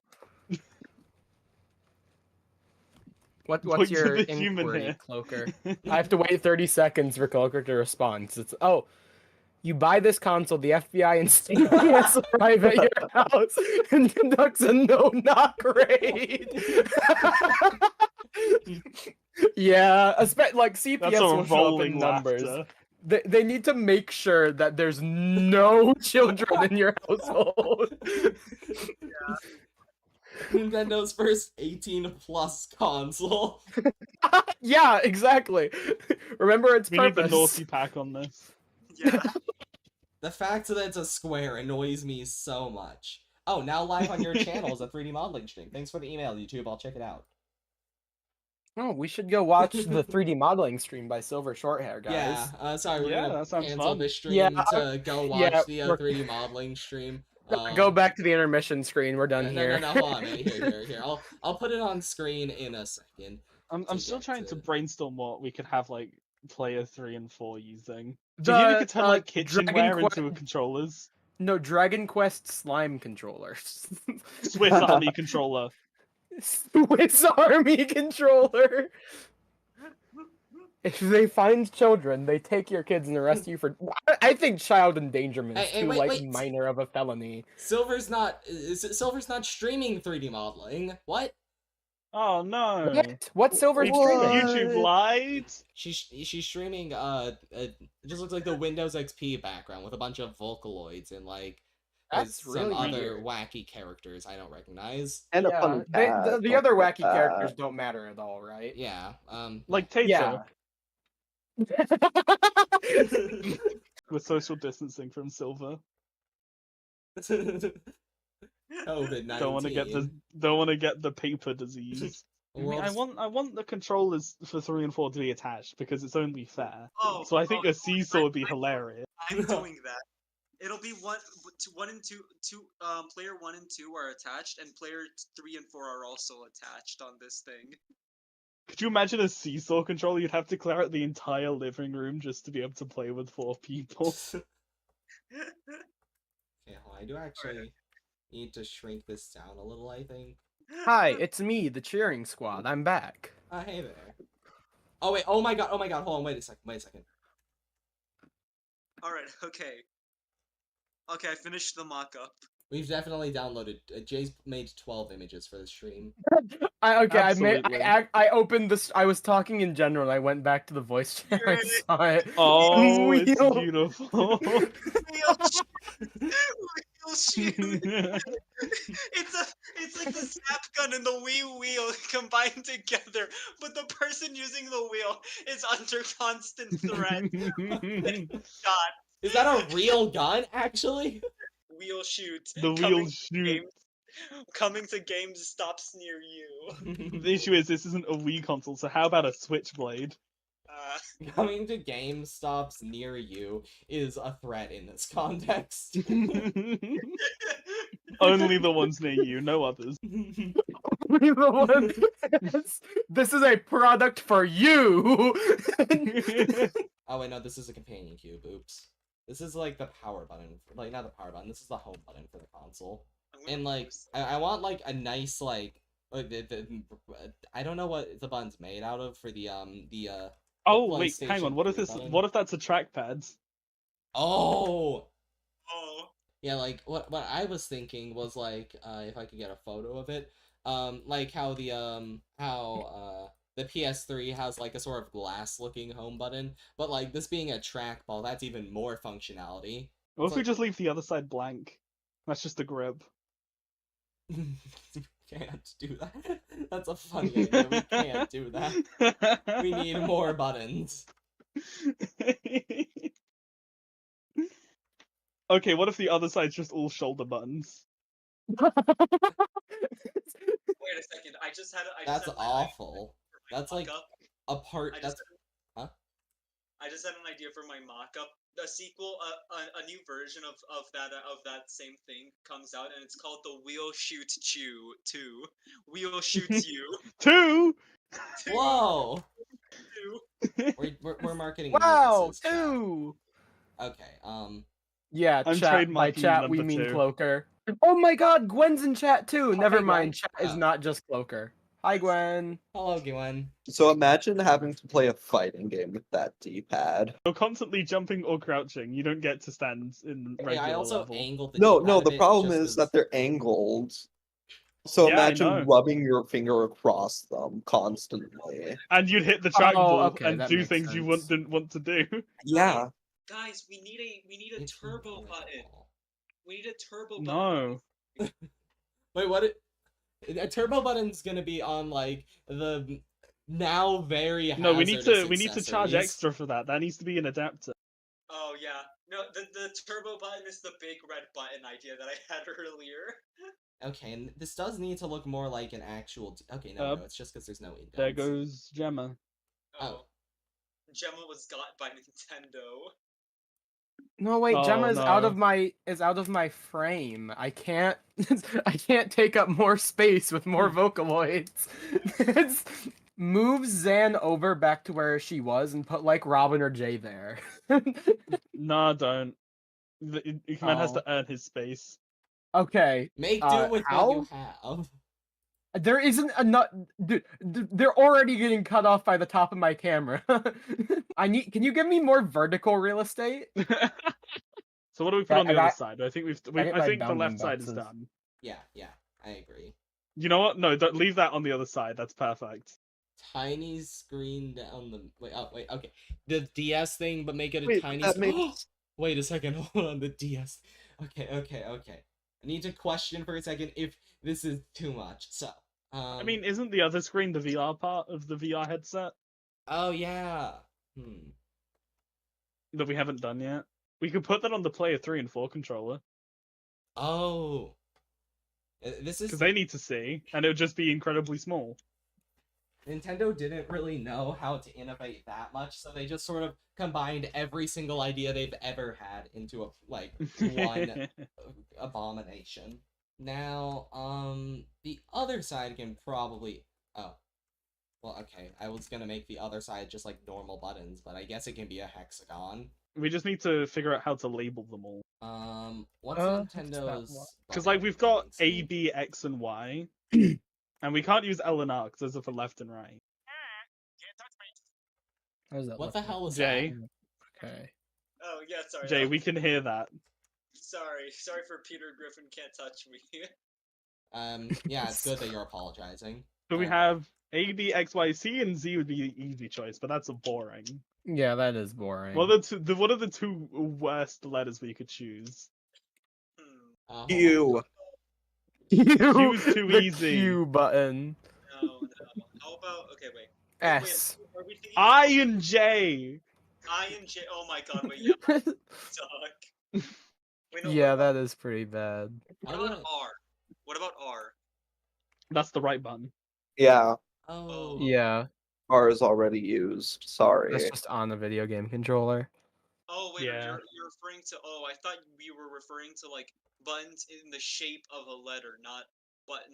What's Point to your the human inquiry, here. Cloaker? I have to wait 30 seconds for Cloaker to respond. It's you buy this console, the FBI instantaneously arrive at your house and conducts a no-knock raid. Yeah, like CPS That's a will show up in rolling numbers. laughter. They need to make sure that there's no children in your household. Nintendo's first 18+ console. Yeah, exactly. Remember its We need purpose. the naughty pack on this. Yeah. The fact that it's a square annoys me so much. Oh, now live on your channel is a 3D modeling stream. Thanks for the email, YouTube. I'll check it out. Oh, we should go watch the 3D modeling stream by Silver Shorthair, Yeah, guys. sorry, we're Yeah, gonna that sounds cancel fun. this stream Yeah, to go watch yeah, the we're- 3D modeling stream. Go back to the intermission screen. We're done no, here. hold on, man. Here. I'll put it on screen in a second. I'm to still get trying to to- brainstorm what we could have like player 3 and 4 using. Do The you think we could turn like Dragon kitchenware Quest- into controllers? No, Dragon Quest slime controllers. Swiss Army controller. Swiss Army controller. If they find children, they take your kids and arrest you for. I think child endangerment is Hey, too wait. minor of a felony. Silver's not streaming 3D modeling. What? Oh no! What Silver's It's streaming? YouTube lied. She's streaming it just looks like the Windows XP background with a bunch of Vocaloids and like That's some really other weird. wacky characters I don't recognize. And a Yeah, funny cat. the other Don't wacky forget characters that. don't matter at all, right? Yeah. Like Tato. Yeah. With social distancing from Silver. COVID-19. Don't want to get the paper disease. I mean, I World's- want the controllers for 3 and 4 to be attached because it's only fair. Oh, So I think a seesaw would be I'm- hilarious. I'm doing that. It'll be one and two. Player 1 and 2 are attached, and player 3 and 4 are also attached on this thing. Could you imagine a seesaw controller? You'd have to clear out the entire living room just to be able to play with 4 people. Okay, hold on. I do actually need to shrink this down a little, I think. Hi, it's me, the cheering squad. I'm back. Hey there. Oh wait, oh my god, hold on, wait a second. All right, okay. Okay, I finished the mock-up. We've definitely downloaded. Jay's made 12 images for the stream. I Absolutely. opened this. I was talking in general. I went back to the voice chat. I saw it. Oh, it's Wheel. beautiful. Wheel shoot. It's like the snap gun and the wheel combined together, but the person using the wheel is under constant threat. Shot. Is that a real gun, actually? Wheel shoot. The Coming wheel to shoot. Games- Coming to GameStops near you. The issue is this isn't a Wii console, so how about a Switchblade? Coming to GameStops near you is a threat in this context. Only the ones near you, no others. This is a product for you. Oh wait, no, this is a companion cube. Oops. This is like the power button. Like, not the power button. This is the home button for the console. And like, I want like a nice like, I don't know what the button's made out of for the Oh wait, hang on. PlayStation What if 3 this? button. What if that's a trackpad? Oh. Oh. Yeah, like what I was thinking was like if I could get a photo of it, like how the PS3 has like a sort of glass-looking home button, but like this being a trackball, that's even more functionality. What It's if we like- just leave the other side blank? That's just a grip. Can't do that. That's a funny idea. We can't do that. We need more buttons. Okay, what if the other side's just all shoulder buttons? Wait a second. I just had. That's had my awful. idea for my That's like mock-up. a part. I That's just, huh? I just had an idea for my mock-up. A sequel, a new version of that same thing comes out, and it's called the Wheel Shoot Chew 2. Wheel shoots you. 2! Whoa! 2. We're marketing. Wow, this as chat. 2. Okay. Yeah, I'm chat. By trademarking chat, we number mean 2. Cloaker. Oh my God, Gwen's in chat too. Never Gwen. mind, chat is Oh. not just Cloaker. Hi, Gwen. Hello, Gwen. So imagine having to play a fighting game with that D-pad. You're constantly jumping or crouching. You don't get to stand in regular Yeah, I also level. angled the No, D-pad no, a the bit problem just is 'cause- that they're angled. So Yeah, I imagine know. rubbing your finger across them constantly. And you'd hit the trackball okay, and that do makes things you sense. didn't want to do. Yeah. Guys, we need a It's turbo button. incredible. We need a turbo button. No. Wait, what? A turbo button's gonna be on like the now very No, we need hazardous to charge accessories. extra for that. That needs to be an adapter. Oh yeah. No, the turbo button is the big red button idea that I had earlier. Okay, and this does need to look more like an actual. Okay, no, Yep. it's just because there's no indents. There goes Gemma. Oh. Gemma was got by Nintendo. No, wait, Oh, Gemma is out of no. my frame. I can't I can't take up more space with more Vocaloids. It's move Zan over back to where she was and put like Robin or Jay there. Nah, don't. Ickman has to Oh. earn his space. Okay. Make do with how? what you have. There isn't enough. Dude, they're already getting cut off by the top of my camera. Can you give me more vertical real estate? So what do we put I on the got- other side? I think get I my think the bounding left side is boxes. done. Yeah, I agree. You know what? No, don't leave that on the other side. That's perfect. Tiny screen down the. Wait, okay. The DS thing, but make it a Wait, tiny. that makes Wait a second. Hold on. The DS. Okay. I need to question for a second if this is too much. So. I mean, isn't the other screen the VR part of the VR headset Oh yeah. that we haven't done yet? We could put that on the Player 3 and 4 controller Oh. This is because they need to see, and it would just be incredibly small. Nintendo didn't really know how to innovate that much, so they just sort of combined every single idea they've ever had into a one abomination. Now, the other side can probably. Oh, well, okay. I was gonna make the other side just like normal buttons, but I guess it can be a hexagon. We just need to figure out how to label them all. What's what's Nintendo's? Because button like we've got things? A, B, X, and Y, and we can't use L and R because those are for left and right. How does that What look the like? hell is Jay, Okay. Oh yeah, sorry. Jay, that- we can hear that. Sorry for Peter Griffin can't touch me. that? Yeah, it's good that you're apologizing. So we Uh, have A, B, X, Y, C, and Z would be the easy choice, but that's a boring. Yeah, that is boring. What are the two worst letters we could choose? Hmm. you. Q's too the easy. Q button. No. How about wait. S. Are we thinking I and J. I and J? Oh my god, wait, yeah, suck. Wait, no, Yeah, what that is pretty bad. What I about don't- R? What about R? That's the right button. Yeah, Oh. Yeah, R is already used. Sorry. that's just on the video game controller. Oh wait, Yeah. you're referring to. Oh, I thought we were referring to like buttons in the shape of a letter, not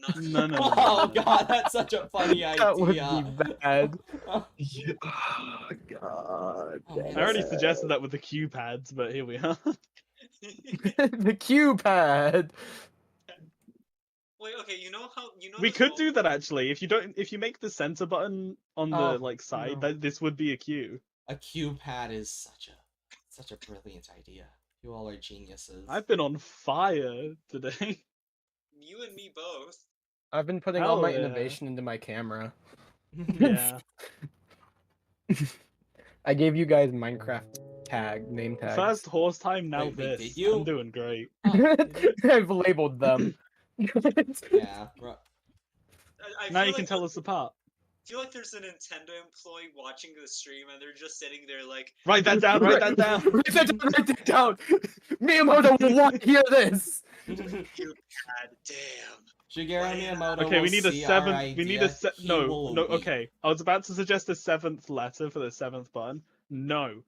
not. No, no, no, Oh no. god, that's such a funny idea. That would be bad. Yeah. Oh, God. Oh, damn man. I already it. suggested that with the Q pads, but here we are. The Q pad. Wait, okay, you know how We this could whole- do that actually. If you make the center button on the Oh, like side, no. that this would be a Q. A Q pad is such a brilliant idea. You all are geniuses. I've been on fire today. You and me both. I've been putting all Hell my yeah. innovation into my camera. Yeah. I gave you guys Minecraft name tags. First horse time, now Wait, this. did you? I'm doing great. Oh, I've labeled them. yeah, bro. I Now feel you can like tell us apart. I feel like there's a Nintendo employee watching the stream and they're just sitting there like, Write that down. Write that down. Write that down. Miyamoto will want to hear this. God damn. Shigeru Miyamoto. Okay, we will need a see our seventh. We need a idea. He no, will no. weep. Okay, I was about to suggest a seventh letter for the seventh button. No,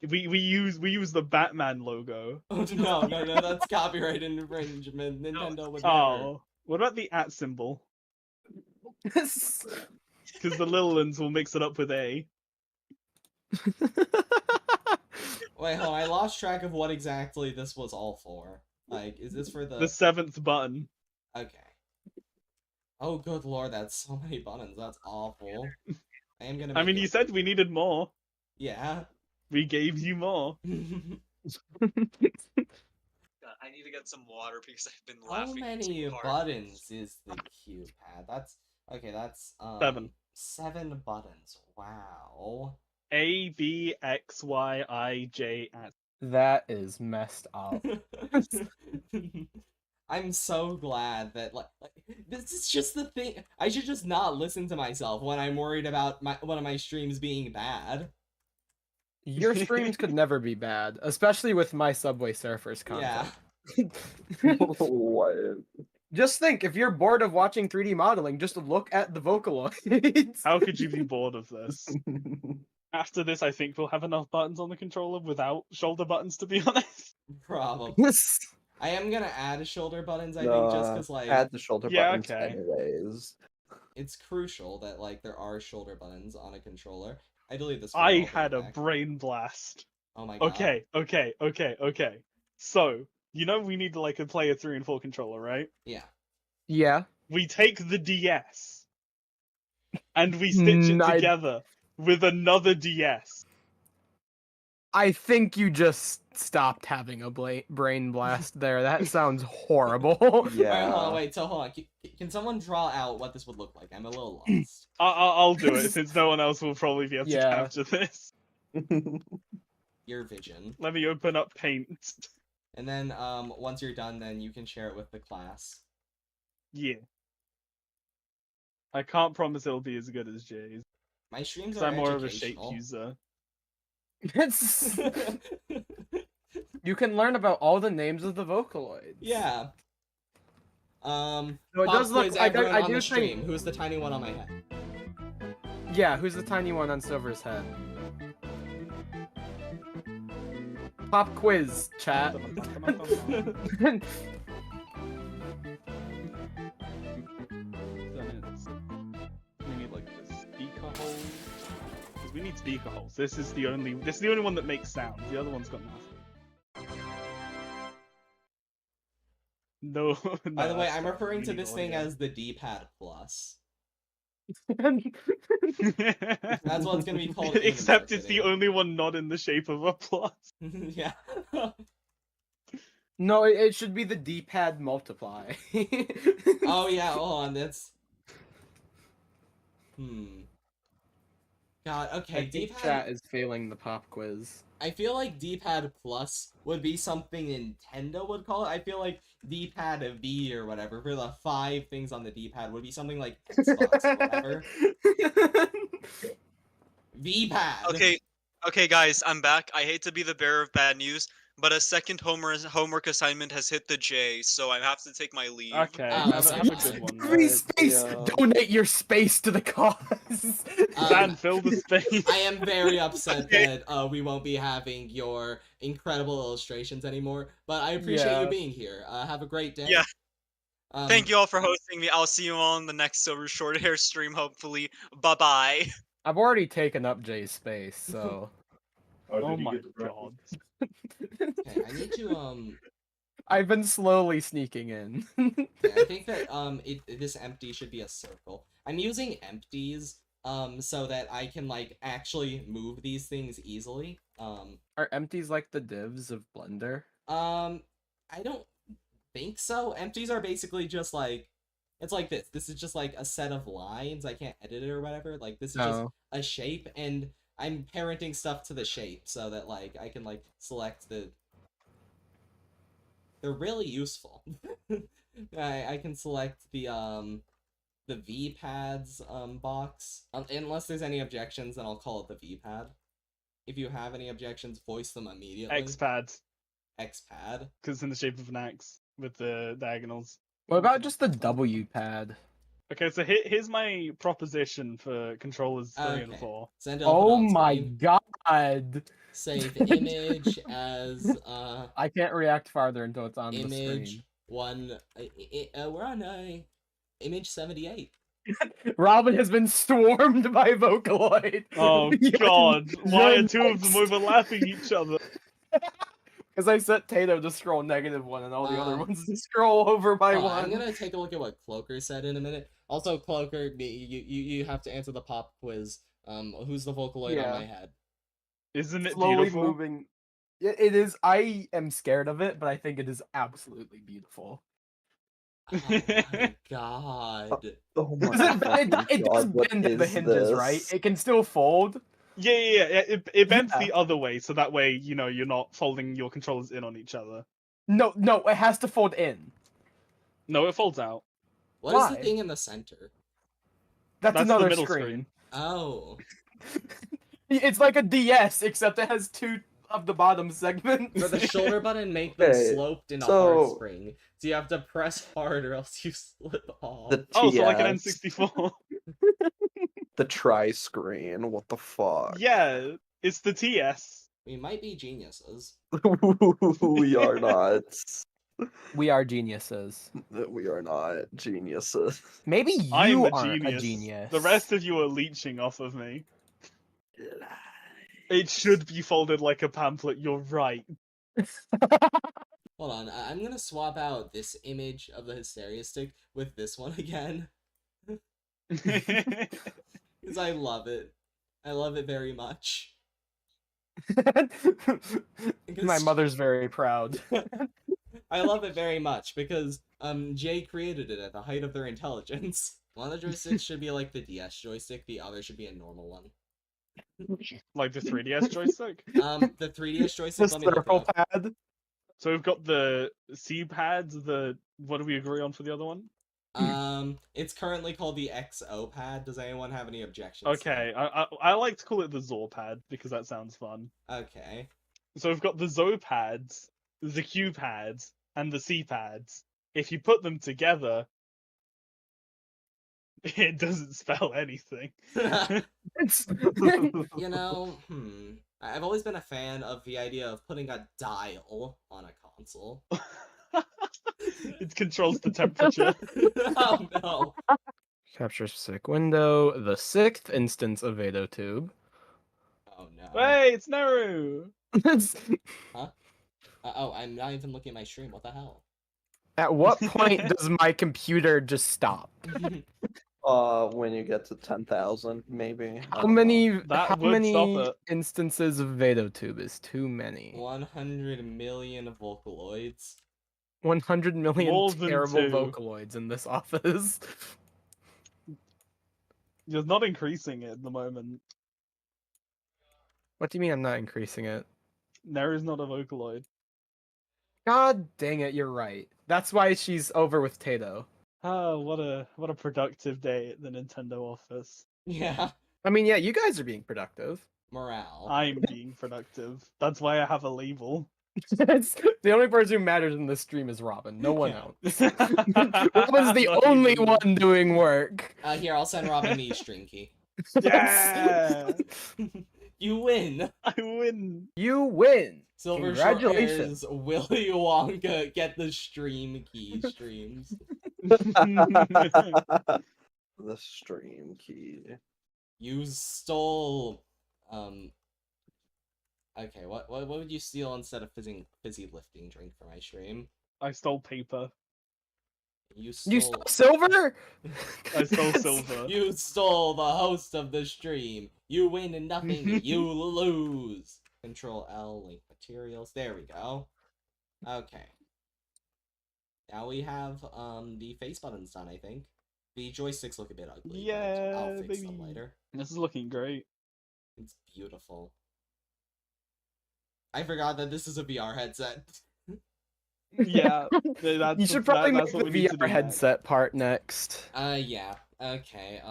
we use the Batman logo. Oh, no, that's copyright infringement. Nintendo would never. Oh, what about the @ symbol? Because the little ones will mix it up with A. Wait, hold on. I lost track of what exactly this was all for. Like, is this for The seventh button. Okay. Oh, good lord, that's so many buttons. That's awful. I am gonna. I mean, make you it- said we needed more. Yeah. We gave you more. God, I need to get some water because I've been How laughing many too hard. buttons is the Q pad? That's okay. That's 7. 7 buttons. Wow. A, B, X, Y, I, J, @ That is messed up. I'm so glad that like this is just the thing. I should just not listen to myself when I'm worried about one of my streams being bad. Your streams could never be bad, especially with my Subway Surfers content. Yeah. What? Just think, if you're bored of watching 3D modeling, just look at the Vocaloids. How could you be bored of this? After this, I think we'll have enough buttons on the controller without shoulder buttons, to be honest. Probably. I am gonna add shoulder buttons, I think, just because, like, add the shoulder Yeah, buttons okay. anyways. it's crucial that, like, there are shoulder buttons on a controller. I believe this. I had a brain blast. Oh my god. Okay. So, you know we need like a player 3 and 4 controller, right? Yeah. Yeah. We take the DS and we stitch it together with another DS. I think you just stopped having a brain blast there. That sounds horrible. Yeah. Alright, hold on. Can someone draw out what this would look like? I'm a little lost. I'll do it since no one else will probably be able to Yeah. capture this. Your vision. Let me open up Paint. And then, once you're done, then you can share it with the class. Yeah. I can't promise it'll be as good as Jay's. My streams Because are I'm more of a shape educational. user. You can learn about all the names of the Vocaloids. Yeah. No, it Pop does look. quiz I everyone on do the think. stream. Who's the tiny one on my head? Yeah, who's the tiny one on Silver's head? Pop quiz, chat. We need like the speaker holes. Because we need speaker holes. This is the only one that makes sound. The other one's got nothing. No. By the no, way, that's I'm fine. referring We to need this thing audio. as the D-pad plus. That's That's what it's gonna be called in the Except it's the marketing. only one not in the shape of a plus. Yeah. No, it should be the D-pad multiply. Oh yeah, hold on, that's... God, I okay, think D-pad... chat is failing the pop quiz. I feel like D-pad plus would be something Nintendo would call it. I feel like D-pad V or whatever, for the 5 things on the D-pad, would be something like Xbox or whatever. V-pad! Okay, guys, I'm back. I hate to be the bearer of bad news, but a second homework assignment has hit the J, so I have to take my leave. Okay, Oh, have, so have a just good one. Free space! Yeah. Donate your space to the cause! Dan, fill the space. I am very upset Okay. that we won't be having your incredible illustrations anymore, but I appreciate you Yeah. being here. Have a great day. Yeah. Um, Thank you all for hosting me. I'll see you on the next Silver Short Hair stream, hopefully. Bye-bye. I've already taken up Jay's space, so... Oh my god. Okay, I need to, I've been slowly sneaking in. yeah, I think that, this empty should be a circle. I'm using empties, so that I can, like, actually move these things easily. Are empties like the divs of Blender? I don't think so. Empties are basically just, like, it's like this. This is just, like, a set of lines. I can't edit it or whatever. Like, this is just Oh. a shape, and I'm parenting stuff to the shape so that, like, I can, like, select the... They're really useful. I can select the V-pads, box. Unless there's any objections, then I'll call it the V-pad. If you have any objections, voice them immediately. X-pad. X-pad. Because it's in the shape of an X with the diagonals. What about just the W pad? Okay, so here's my proposition for controllers 3 and Okay. 4. Send it up Oh on my screen. god! Save image as I can't react farther until it's on the image screen. 1. We're on image 78. Robin has been swarmed by Vocaloid. Oh god, why are two of them overlapping each other? Because I set Tato to scroll -1 and all the other Um, ones to scroll over by Oh, one. I'm gonna take a look at what Cloaker said in a minute. Also, Cloaker, you have to answer the pop quiz. Who's the Vocaloid Yeah. on my head? Isn't it Slowly beautiful? moving. It is. I am scared of it, but I think it is absolutely beautiful. Oh my god. Oh my It fucking does God, what bend at the is hinges, right? this? It can still fold. Yeah. It bends Yeah. the other way, so that way, you know, you're not folding your controllers in on each other. No, it has to fold in. No, it folds out. What is the Why? thing in the center? That's the another middle screen. Oh. It's like a DS, except it has two of the bottom segment. For the shoulder button, make them Okay, sloped in a so- hard spring. So you have to press hard or else you slip off. The Oh, so like an TS, N64. the tri-screen. What the fuck? Yeah, it's the TS. We might be geniuses. We are not. We are geniuses. We are not geniuses. Maybe you I'm a aren't genius. a genius. The rest of you are leeching off of me. It should be folded like a pamphlet, you're right. Hold on, I'm gonna swap out this image of the hysteria stick with this one again. Because I love it. I love it very much. My mother's very proud. I love it very much because Jay created it at the height of their intelligence. One of the joysticks should be like the DS joystick, the other should be a normal one. Like the 3DS joystick. The 3DS joystick, The let me look it circle up. pad. So we've got the C pads, what do we agree on for the other one? It's currently called the XO pad. Does anyone have any objections? Okay, I like to call it the Zor pad because that sounds fun. Okay. So we've got the Zo pads, the Q pads, and the C pads. If you put them together, it doesn't spell anything. You know, I've always been a fan of the idea of putting a dial on a console. It controls the temperature. Oh no. Capture specific window. The 6th instance of Vado Tube. Oh no. Hey, it's Neru! Oh, I'm not even looking at my stream. What the hell? At what point does my computer just stop? When you get to 10,000, maybe. I How don't know. many That how would many stop it. instances of Vado Tube is too many? 100 million Vocaloids. 100 million More than terrible 2. Vocaloids in this office. You're not increasing it at the moment. What do you mean I'm not increasing it? Neru's not a Vocaloid. God dang it, you're right. That's why she's over with Tato. Ah, what a productive day at the Nintendo office. Yeah. I mean, yeah, you guys are being productive. Morale. I'm being productive. That's why I have a label. The only person who matters in this stream is Robin. No one Yeah. else. Robin's the Not only even- one doing work. Here, I'll send Robin me stream key. Yeah! You win. I win. You win. Silver Short Congratulations. Hair's Willy Wonka get the stream key streams. The stream key. You stole okay, what would you steal instead of fizzy lifting drink for my stream? I stole paper. You stole, You stole silver? I stole silver. You stole the host of the stream. You win and nothing, you lose. Control L, link materials. There we go. Okay. Now we have the face buttons done, I think. The joysticks look a bit ugly, but I'll Yeah, fix them baby. later. This is looking great. It's beautiful. I forgot that this is a VR headset. Yeah, that's You should probably that's make what the we need to do VR headset part next. Yeah. Okay.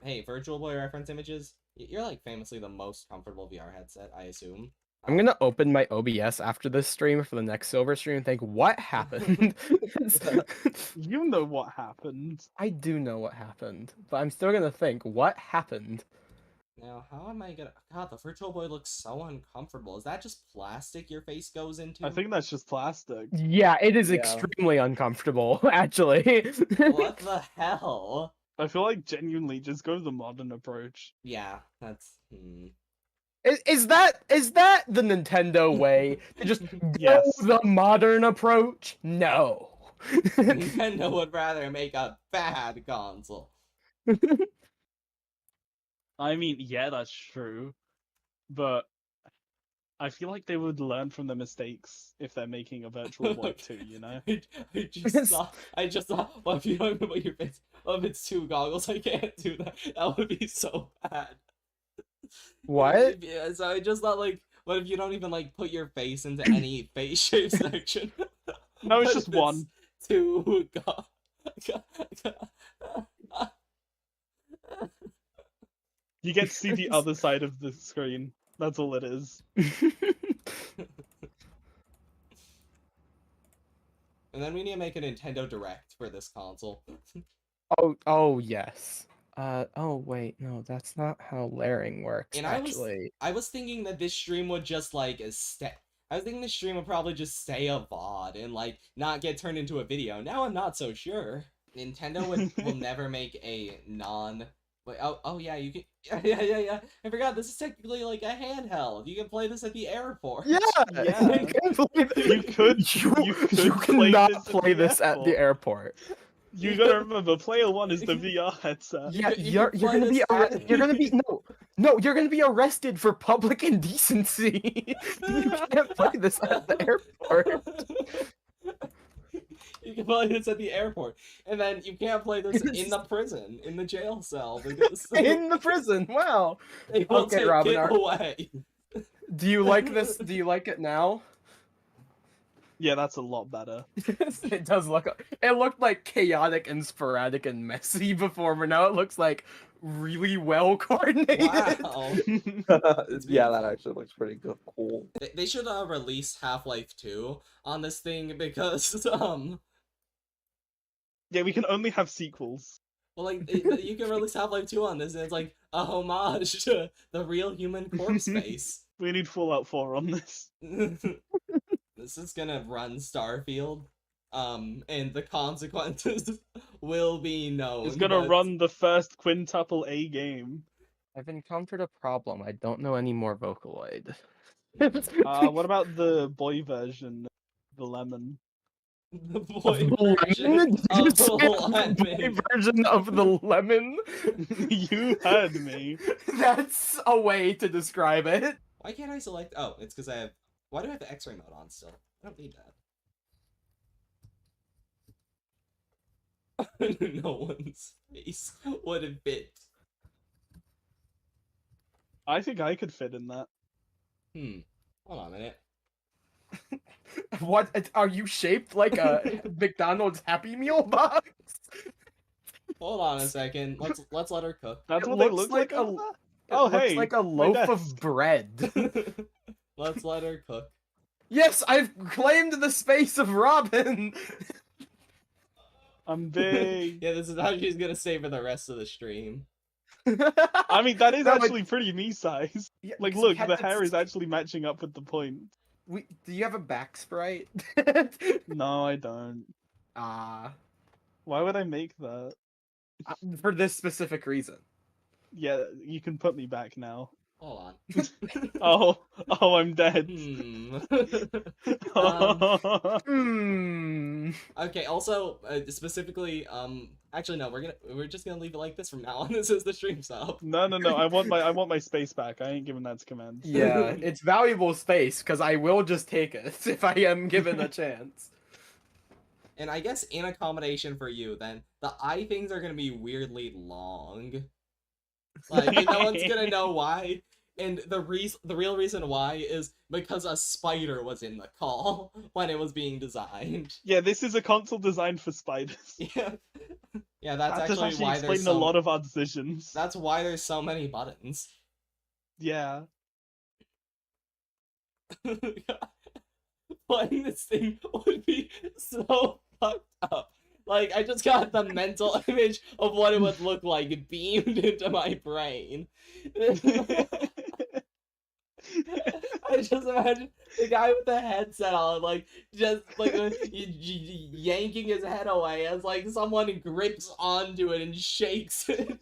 Hey, Virtual Boy reference images. You're like famously the most comfortable VR headset, I assume. I'm gonna open my OBS after this stream for the next silver stream and think, what happened? You know what happened. I do know what happened, but I'm still gonna think, what happened? Now, how am I gonna... God, the Virtual Boy looks so uncomfortable. Is that just plastic your face goes into? I think that's just plastic. Yeah, it is Yeah. extremely uncomfortable, actually. What the hell? I feel like genuinely just go the modern approach. Yeah, that's... Is that the Nintendo way to just go Yes. the modern approach? No. Nintendo would rather make a bad console. I mean, yeah, that's true. But I feel like they would learn from the mistakes if they're making a Virtual Boy 2, you know? I just thought, what if you don't even put your face... What if it's 2 goggles? I can't do that. That would be so bad. What? Yeah, so I just thought, like, what if you don't even, like, put your face into any face shape section? No, it's What just if one. 2 You get to see the other side of the screen. That's all it is. And then we need to make a Nintendo Direct for this console. Oh yes. Oh wait, no, that's not how layering works. And Actually, I was thinking that this stream would just like I was thinking this stream would probably just stay a VOD and like not get turned into a video. Now I'm not so sure. Nintendo will never make a non. Wait, oh yeah, you can. Yeah. I forgot this is technically like a handheld. You can play this at the airport. yeah, Yeah. you can play You could you play cannot this play this at the airport. You gotta remember, player 1 is the VR headset. Yeah, you could you're play gonna be this at- you're gonna be you're gonna be arrested for public indecency. You can't play this at the airport. You can play this at the airport, and then you can't play this in the prison, in the jail cell, because In the prison. Wow. they will Okay, take Robin, it away. Do you like this? Do you like it now? Yeah, that's a lot better. It does look. It looked like chaotic and sporadic and messy before, but now it looks like really well coordinated. Wow. Yeah, that actually looks pretty good. Cool. They should release Half-Life 2 on this thing because Yeah, we can only have sequels. well, like you can release Half-Life 2 on this and it's like a homage to the real human corpse face. We need Fallout 4 on this. This is gonna run Starfield, and the consequences will be known. It's gonna but- run the first quintuple A game. I've encountered a problem. I don't know any more Vocaloid. What about the boy version? The lemon. The boy The version lemon? Did you of say the the lemon. version of the lemon? You heard me. That's a way to describe it. Why can't I select? Oh, it's because I have. Why do I have the X-ray mode on still? I don't need that. No one's face would fit. I think I could fit in that. Hold on a minute. What are you shaped like a McDonald's Happy Meal box? Hold on a second. Let's let her cook. That's It what they looks look like like. a- over there? It Oh, looks hey, like a my loaf desk. of bread. Let's let her cook. Yes, I've claimed the space of Robin. I'm big. Yeah, this is how she's gonna stay for the rest of the stream. I mean, that is No, but- actually pretty me size. Yeah, Like, because we look, had the to hair is s- actually matching up with the point. Do you have a back sprite? No, I don't. Ah, Why would I make that? for this specific reason. Yeah, you can put me back now. Hold on. Oh, I'm dead. Hmm. Okay. Also, specifically, actually no, we're just gonna leave it like this from now on. This is the stream setup. No, I want my space back. I ain't giving that to command. Yeah, it's valuable space because I will just take it if I am given a chance. And I guess in accommodation for you, then the eye things are gonna be weirdly long. Like, and no one's gonna know why. And the real reason why is because a spider was in the call when it was being designed. Yeah, this is a console designed for spiders. Yeah, yeah, that's That does actually why explain there's a lot of our decisions. That's why there's so many buttons. Yeah. Playing this thing would be so fucked up. Like, I just got the mental image of what it would look like beamed into my brain. I just imagine the guy with the headset on, like, just, like, yanking his head away as, like, someone grips onto it and shakes it.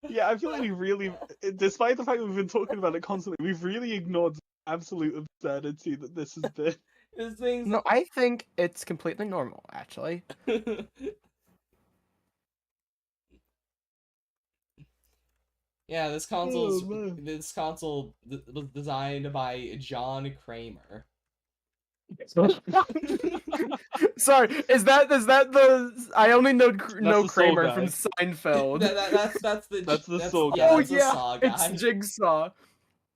Yeah, I feel like we really, despite the fact that we've been talking about it constantly, we've really ignored the absolute absurdity that this has been. This thing's... No, I think it's completely normal, actually. Yeah, this Oh, console was designed by John Kramer. Sorry, is that the? I only know the Saw Kramer guy. from Seinfeld. That's the That's the Saw yeah, guy. that's the Saw guy. It's Jigsaw.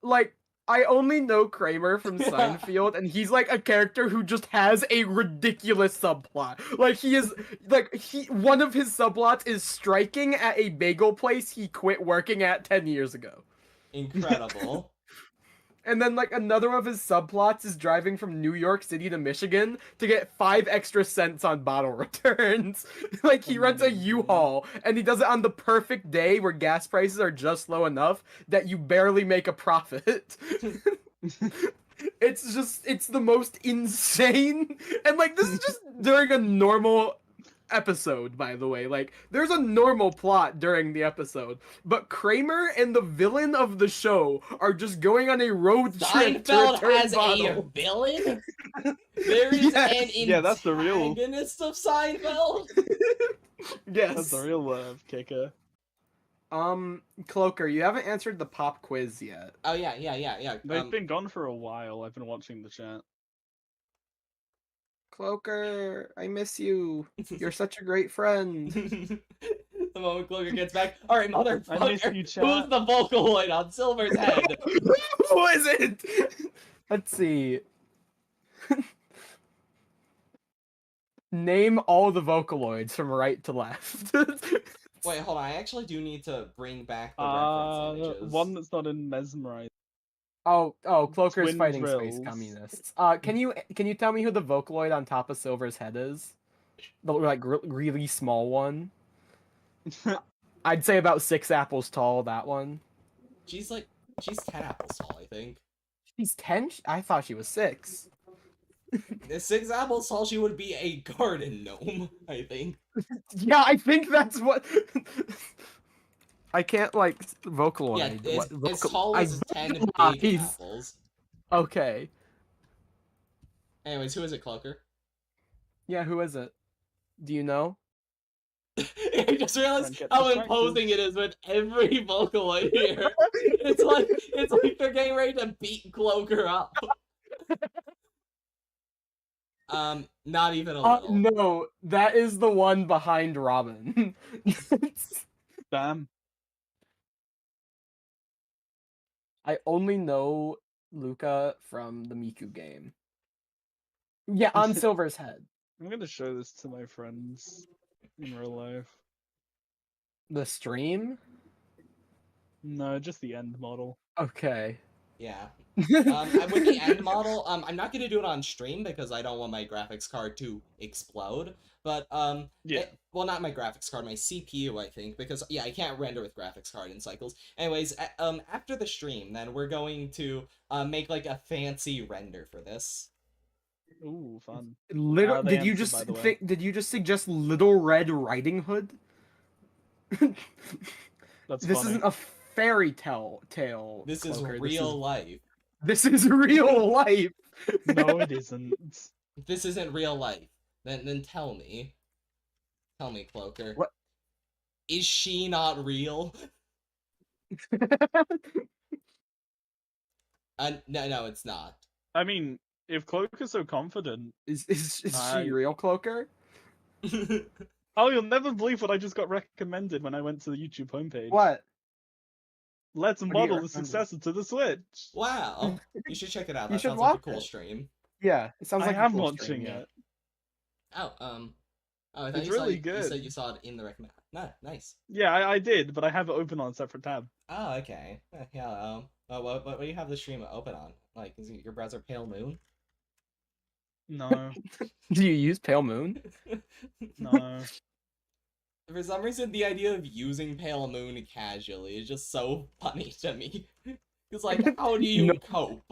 Like, I only know Kramer from Yeah. Seinfeld, and he's like a character who just has a ridiculous subplot. Like, he is one of his subplots is striking at a bagel place he quit working at 10 years ago. Incredible. And then like another one of his subplots is driving from New York City to Michigan to get 5 extra cents on bottle returns. Like he rents a U-Haul and he does it on the perfect day where gas prices are just low enough that you barely make a profit. It's the most insane. And like this is just during a normal episode, by the way. Like there's a normal plot during the episode, but Kramer and the villain of the show are just going on a road trip to Seinfeld return has a bottles. villain? There is Yes. an that's the real- antagonist of Seinfeld? Yes. That's the real kicker. Cloaker, you haven't answered the pop quiz yet. Oh yeah. They've been gone for a while. I've been watching the chat. Cloaker, I miss you. You're such a great friend. The moment Cloaker gets back. Alright, motherfucker. I miss you, Who's chat. the Vocaloid on Silver's head? Who is it? Let's see. Name all the Vocaloids from right to left. Wait, hold on. I actually do need to bring back the reference images. One that's not in Mesmerize. Oh, Cloaker's Twin fighting space drills. communists. Can you tell me who the Vocaloid on top of Silver's head is? The like really small one. I'd say about 6 apples tall. That one. She's 10 apples tall, I think. She's 10. I thought she was 6. If 6 apples tall, she would be a garden gnome, I think. Yeah, I think that's what. I can't like Vocaloid. Yeah, as tall as 10 big vocalize. apples. Okay. Anyways, who is it, Cloaker? Yeah, who is it? Do you know? I just realized Get how distracted. imposing it is with every Vocaloid here. It's like they're getting ready to beat Cloaker up. Not even a little. No, that is the one behind Robin. Damn. I only know Luca from the Miku game. Yeah, on Silver's head. I'm gonna show this to my friends in real life. The stream? No, just the end model. Okay. Yeah. With the end model, I'm not gonna do it on stream because I don't want my graphics card to explode. But Yeah. well, not my graphics card, my CPU, I think, because yeah, I can't render with graphics card in cycles. Anyways, after the stream, then we're going to make like a fancy render for this. Ooh, fun. Little They did you answered, just by the way. think did you just suggest Little Red Riding Hood? That's This funny. isn't a fairy tale. This is Cloaker. real life. This is real life. No, it isn't. If this isn't real life, then tell me. Tell me, Cloaker. What? Is she not real? No, it's not. I mean, if Cloak is so confident, Is I- she real, Cloaker? oh, you'll never believe what I just got recommended when I went to the YouTube homepage. What? Let's What do you model the recommend? successor to the Switch. Wow. You should check it out. You That should sounds like a watch cool it. stream. Yeah, it sounds like I a am cool watching stream, yeah. it. Oh, I thought It's you saw, really You good. said you saw it in the recommend. No, nice. Yeah, I did, but I have it open on a separate tab. Oh, okay. Yeah. What do you have the stream open on? Like, is your browser Pale Moon? No, Do you use Pale Moon? no. For some reason, the idea of using Pale Moon casually is just so funny to me. It's like, how do you No. cope?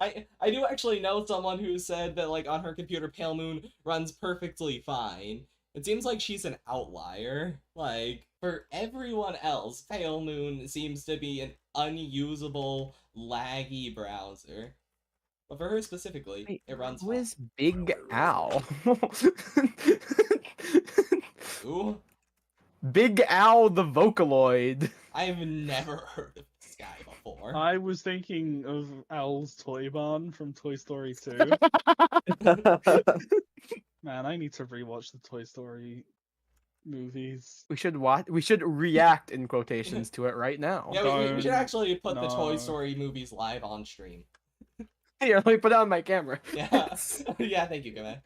I do actually know someone who said that, like, on her computer, Pale Moon runs perfectly fine. It seems like she's an outlier. Like, for everyone else, Pale Moon seems to be an unusable, laggy browser. But for her specifically, Wait, it runs Who fine. is Big Al? Ooh, Big Al the Vocaloid. I've never heard of this guy before. I was thinking of Al's Toy Barn from Toy Story 2. Man, I need to rewatch the Toy Story movies. We should watch. We should react in quotations to it right now. Yeah, we should Don't- actually put the Toy no. Story movies live on stream. Here, let me put it on my camera. Yeah, yeah. Thank you, Gome.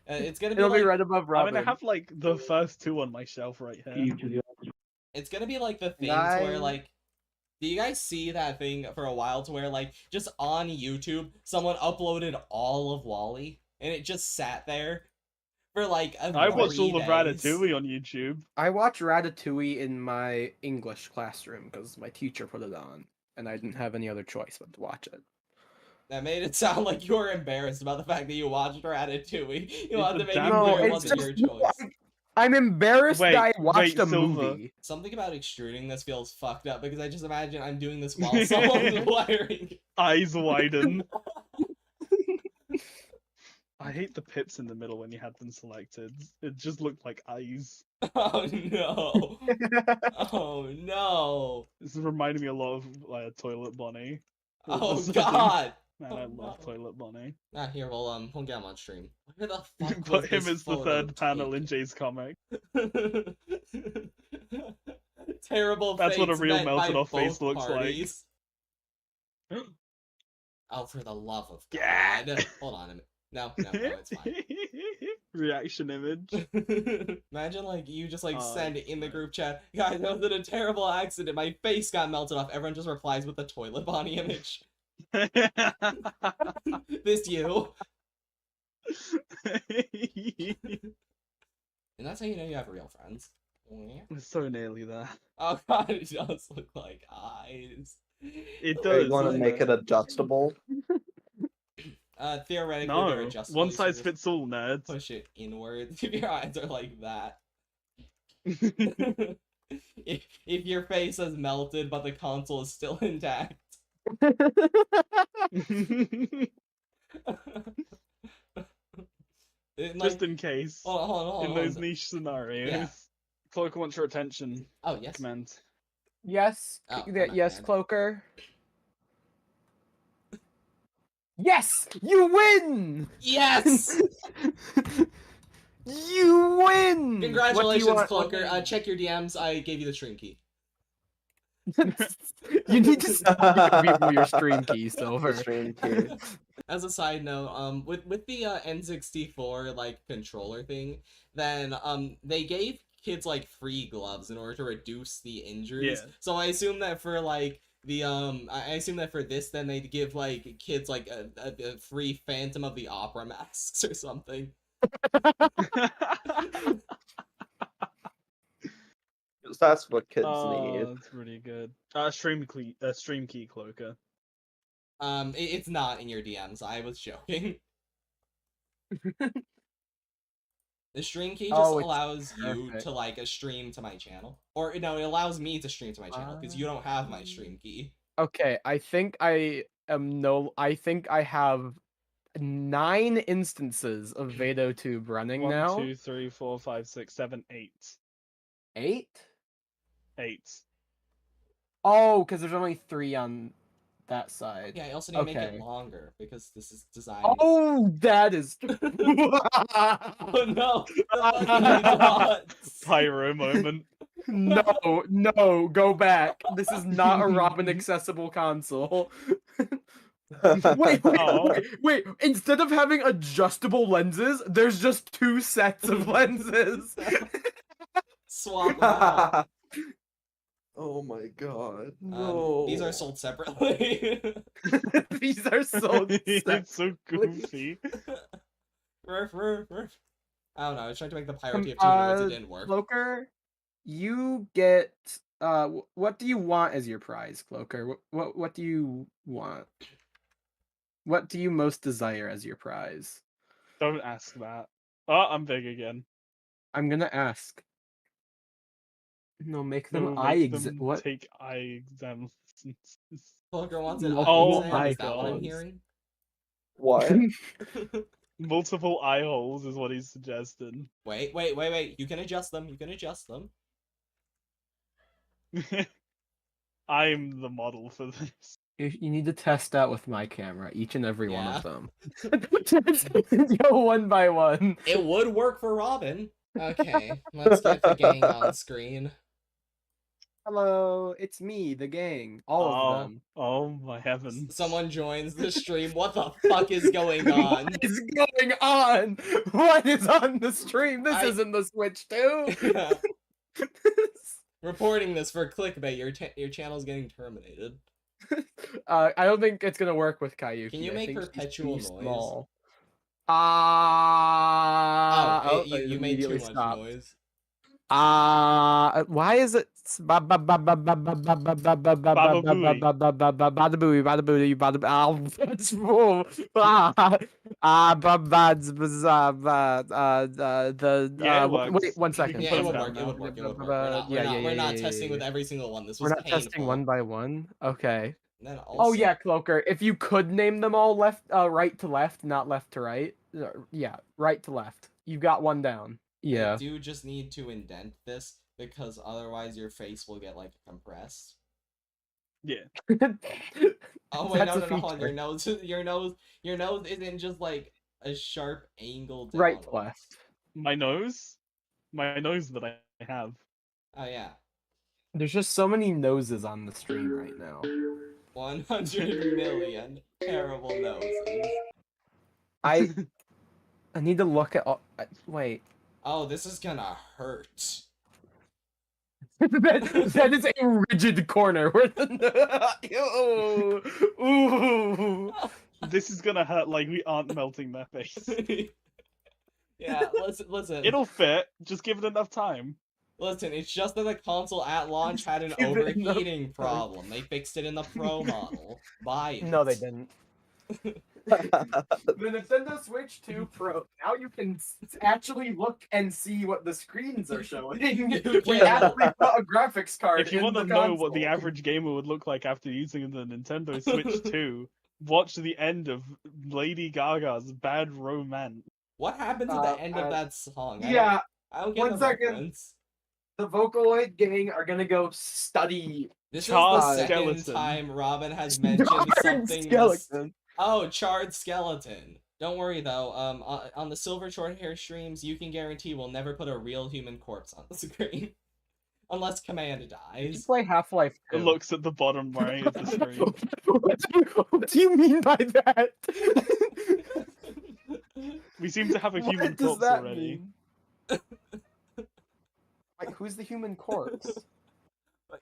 It's gonna be It'll like be right above I Robin. mean, I have like the first two on my shelf right here. It's gonna be like the things I- where like, do you guys see that thing for a while to where like just on YouTube someone uploaded all of Wall-E and it just sat there for like I watched all of 3 days? Ratatouille on YouTube. I watch Ratatouille in my English classroom because my teacher put it on, and I didn't have any other choice but to watch it. That made it sound like you were embarrassed about the fact that you watched Ratatouille. You wanted to make it damn clear good it one. wasn't your choice. I'm embarrassed Wait, that I watched wait, a Silver. movie. Something about extruding this feels fucked up because I just imagine I'm doing this while someone's wiring. Eyes widen. I hate the pips in the middle when you had them selected. It just looked like eyes. Oh no! Oh no! This reminded me a lot of like a Toilet Bunny. All of a Oh sudden. god! Man, Oh, I love no. Toilet Bunny. Ah, here we'll get him on stream. Where the fuck Put was him this as the photo third panel in taken? Jay's comic. Terrible. That's what a fates real met melted by off face both looks parties. Oh, for the love of Yeah. God! Hold on a minute. No, it's fine. Reaction image. Imagine like you just like Oh, send in the right. group chat, guys, that was in a terrible accident. My face got melted off. Everyone just replies with the toilet Bonnie image. This you. And that's how you know you have real friends. Yeah. We're so nearly there. Oh god, it does look like eyes. It Or does. you want to doesn't make it adjustable? Theoretically, they're No, adjustable. one You should size just fits all, nerds. push it inwards if your eyes are like that. If your face has melted but the console is still intact. Like, Just in case. hold In on. those niche scenarios. Yeah. Cloak wants your attention. Oh, yes. Command. Yes, Oh, yes, come on, man. Cloaker. Yes, you win. Yes! You win. Congratulations, What do you Cloaker. Check your DMs. I gave you the stream key. You need to stop giving people your stream key, Silver. The stream key. As a side note, with the N64 like controller thing, then they gave kids like free gloves in order to reduce the injuries. Yeah. So I assume that for like the I assume that for this then they'd give like kids like a free Phantom of the Opera masks or something. That's what kids Oh, need. that's pretty good. Stream key, Cloaker. It's not in your DMs. I was joking. The stream key just Oh, it's allows you perfect. to like stream to my channel, or no, it allows me to stream to my channel because you don't have my stream key. Okay, I think I have 9 instances of VadoTube running 1, now. 2, 3, 4, 5, 6, 7, 8. 8? 8. Oh, because there's only 3 on that side. Yeah, I also need to make Okay. it longer because this is designed. Oh, that is. Oh no! The fucking dots! Pyro moment. No, go back. This is not a Robin accessible console. Wait, Oh. wait. Instead of having adjustable lenses, there's just 2 sets of lenses. Swap them out. Oh my god. These are sold separately. These are so. It's so goofy. Rurf. I don't know. I was trying to make the piracy of 2 words. It didn't work. Cloaker, you get. What do you want as your prize, Cloaker? What do you want? What do you most desire as your prize? Don't ask that. Oh, I'm big again. I'm gonna ask. No, make them No, eye make exam. them What? Take eye exams. Cloaker wants an Oh eye exam. my Is that what I'm God. hearing? What? Multiple eye holes is what he's suggested. Wait. You can adjust them. I'm the model for this. You need to test out with my camera, each and every one Yeah. of them. Go one by one. It would work for Robin. Okay, let's get the gang on screen. Hello, it's me, the gang. All of them. Oh my heavens. Someone joins the stream. What the fuck is going on? What is going on? What is on the stream? This I- isn't the Switch 2. Reporting this for clickbait. Your channel's getting terminated. I don't think it's gonna work with Kayuki. Can you I make think she's perpetual too noise? small. You made too immediately much stopped. noise. Why is it Yeah, it works. wait 1 You second. can Yeah, put it 'em would down work. It now. would work. It would work. We're not testing with every single one. This We're was not painful. testing one by one. Okay. And then Oh also, yeah, Cloaker. If you could name them all right to left, not left to right. Yeah, right to left. You got one down. I Yeah. do just need to indent this because otherwise your face will get like compressed. Yeah. Oh wait, That's no, a no, no, hold on. feature. Your nose isn't just like a sharp angle down. Right to left. My nose that I have. Oh yeah, There's just so many noses on the stream right now. 100 million terrible noses. I need to look at all. Wait. Oh, this is gonna hurt. that is a rigid corner where the ooh. This is gonna hurt like we aren't melting their face. Yeah, listen. It'll fit. Just give it enough time. Listen, it's just that the console at launch had an Give it enough overheating time. problem. They fixed it in the Pro model. Buy it. No, they didn't. The Nintendo Switch 2 Pro. Now you can actually look and see what the screens are showing. We actually put a graphics card. If you in want to the know what the console. average gamer would look like after using the Nintendo Switch 2, watch the end of Lady Gaga's Bad Romance. What happened to the end of that song? Yeah, I don't get 1 the second. reference. the Vocaloid gang are gonna go study. This Charred is the second skeleton. time Robin has mentioned Charred something. skeleton. Oh, charred skeleton. Don't worry though. On the Silver Short Hair streams, you can guarantee we'll never put a real human corpse on the screen, unless Command Just dies. play Half-Life 2. It looks at the bottom right of the screen. What do you mean by that? We seem to have a human What does corpse that already. mean? Wait, who's the human corpse?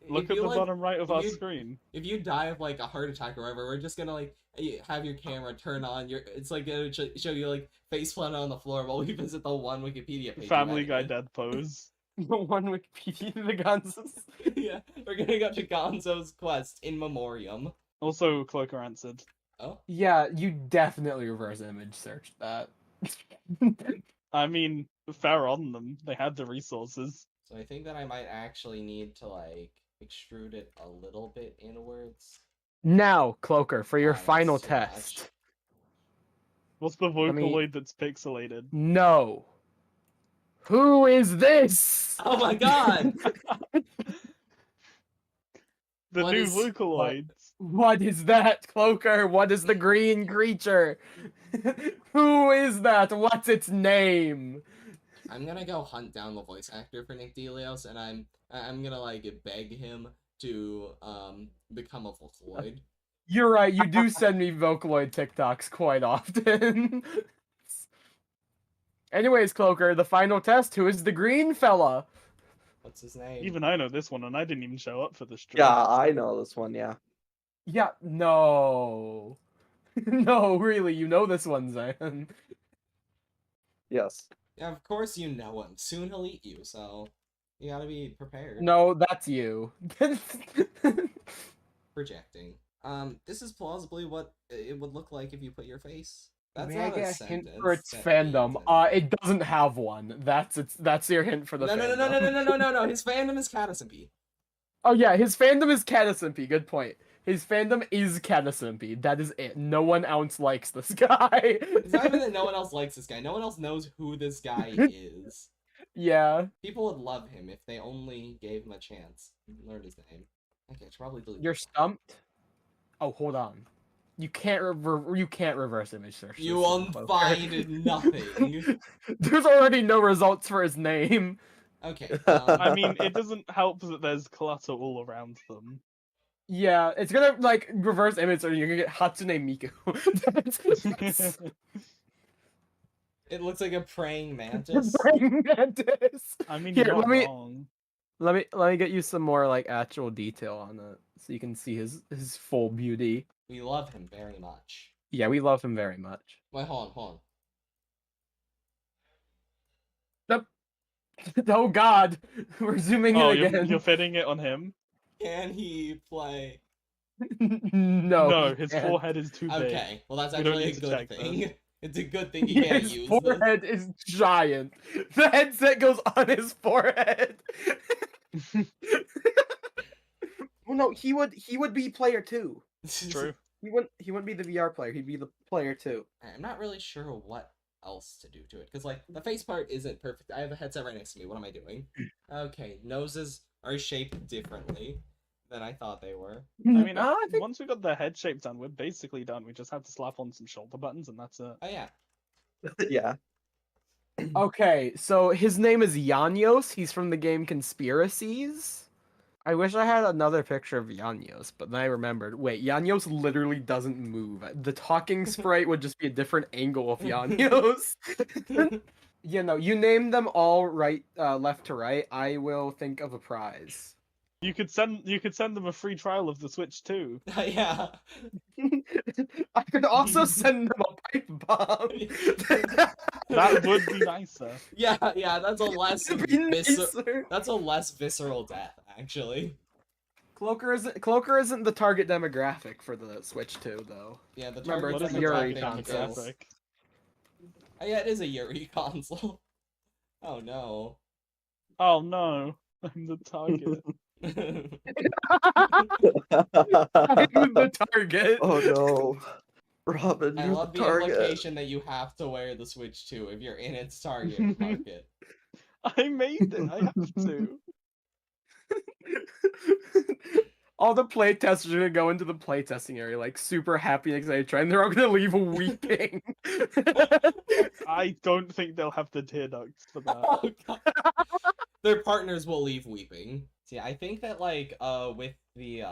Look If at you, the like, bottom right of if our you- screen. If you die of like a heart attack or whatever, we're just gonna like have your camera turn on. It's like gonna show you like face planted on the floor while we visit the one Wikipedia page. Family Guy Reddit. dead pose. The one Wikipedia, the Gonzos. Yeah, we're gonna go to Gonzo's quest in memoriam. Also, Cloaker answered. Oh, Yeah, you definitely reverse image searched that. I mean, fair on them. They had the resources. so I think that I might actually need to like extrude it a little bit inwards. Now, Cloaker, for your That's final too test. much. What's the Let me- Vocaloid that's pixelated? No. Who is this? Oh my god! The What new is- Vocaloids. What is that, Cloaker? What is the green creature? Who is that? What's its name? I'm gonna go hunt down the voice actor for Nick Delios, and I'm gonna like beg him to become a Vocaloid. You're right, you do send me Vocaloid TikToks quite often. Anyways, Cloaker, the final test. Who is the green fella? What's his name? Even I know this one, and I didn't even show up for the stream. Yeah, I know this one, yeah. Yeah, no. No, really, you know this one, Zan. Yes. Yeah, of course you know him. Soon he'll eat you, so you gotta be prepared. No, that's you. Projecting. This is plausibly what it would look like if you put your face. That's May I not a get a hint sentence. for its that fandom? means anything. It doesn't have one. That's your hint for the No, fandom. no. His fandom is Catasimpy. Oh yeah, his fandom is Catasimpy. Good point. His fandom is Catasimpy. That is it. No one else likes this guy. It's not even that no one else likes this guy. No one else knows who this guy is. Yeah. People would love him if they only gave him a chance. Learn his name. Okay, I should probably delete. You're stumped. Oh, hold on. You can't reverse image search. You this won't Cloaker. find nothing. There's already no results for his name. Okay. I mean, it doesn't help that there's clutter all around them. Yeah, it's gonna like reverse image or you're gonna get Hatsune Miku. That's- It looks like a praying mantis. Praying mantis. I mean, Here, you're not let me- wrong. Let me get you some more like actual detail on it, so you can see his full beauty. We love him very much. Yeah, we love him very much. Wait, hold on. Oh God, we're zooming Oh, in you're again. fitting it on him? Can he play? No, No, he his can't. forehead is too big. Okay, well that's We don't actually a need to good check thing. this. It's a good thing he can't His use this. forehead is giant. The headset goes on his forehead. Well, no, he would be player 2. True. He wouldn't be the VR player. He'd be the player 2. I'm not really sure what else to do to it, because like the face part isn't perfect. I have a headset right next to me. What am I doing? Okay, noses are shaped differently than I thought they were. I mean, I think once we got the head shape done, we're basically done. We just have to slap on some shoulder buttons, and that's it. Oh yeah. Yeah. okay. So his name is Yanyos. He's from the game Conspiracies. I wish I had another picture of Yanyos, but then I remembered. Wait, Yanyos literally doesn't move. The talking sprite would just be a different angle of Yanyos. You know, you name them all right, left to right. I will think of a prize. You could send them a free trial of the Switch too. Yeah. I could also send them a pipe bomb. That would be nicer. Yeah, that's a less It'd be visceral. nicer. That's a less visceral death, actually. Cloaker isn't the target demographic for the Switch 2, though. Yeah, the Remember, target it's a What is the Yuri target demographic console. is- demographic? Oh, yeah, it is a Yuri console. Oh no. Oh no, I'm the target. I'm the target. Oh no. Robin, I you're love the the target. implication that you have to wear the Switch 2 if you're in its target market. I made it. I have to. All the playtesters are gonna go into the playtesting area like super happy and excited, and they're all gonna leave weeping. I don't think they'll have the tear ducts for that. Oh, God. Their partners will leave weeping. See, I think that like with the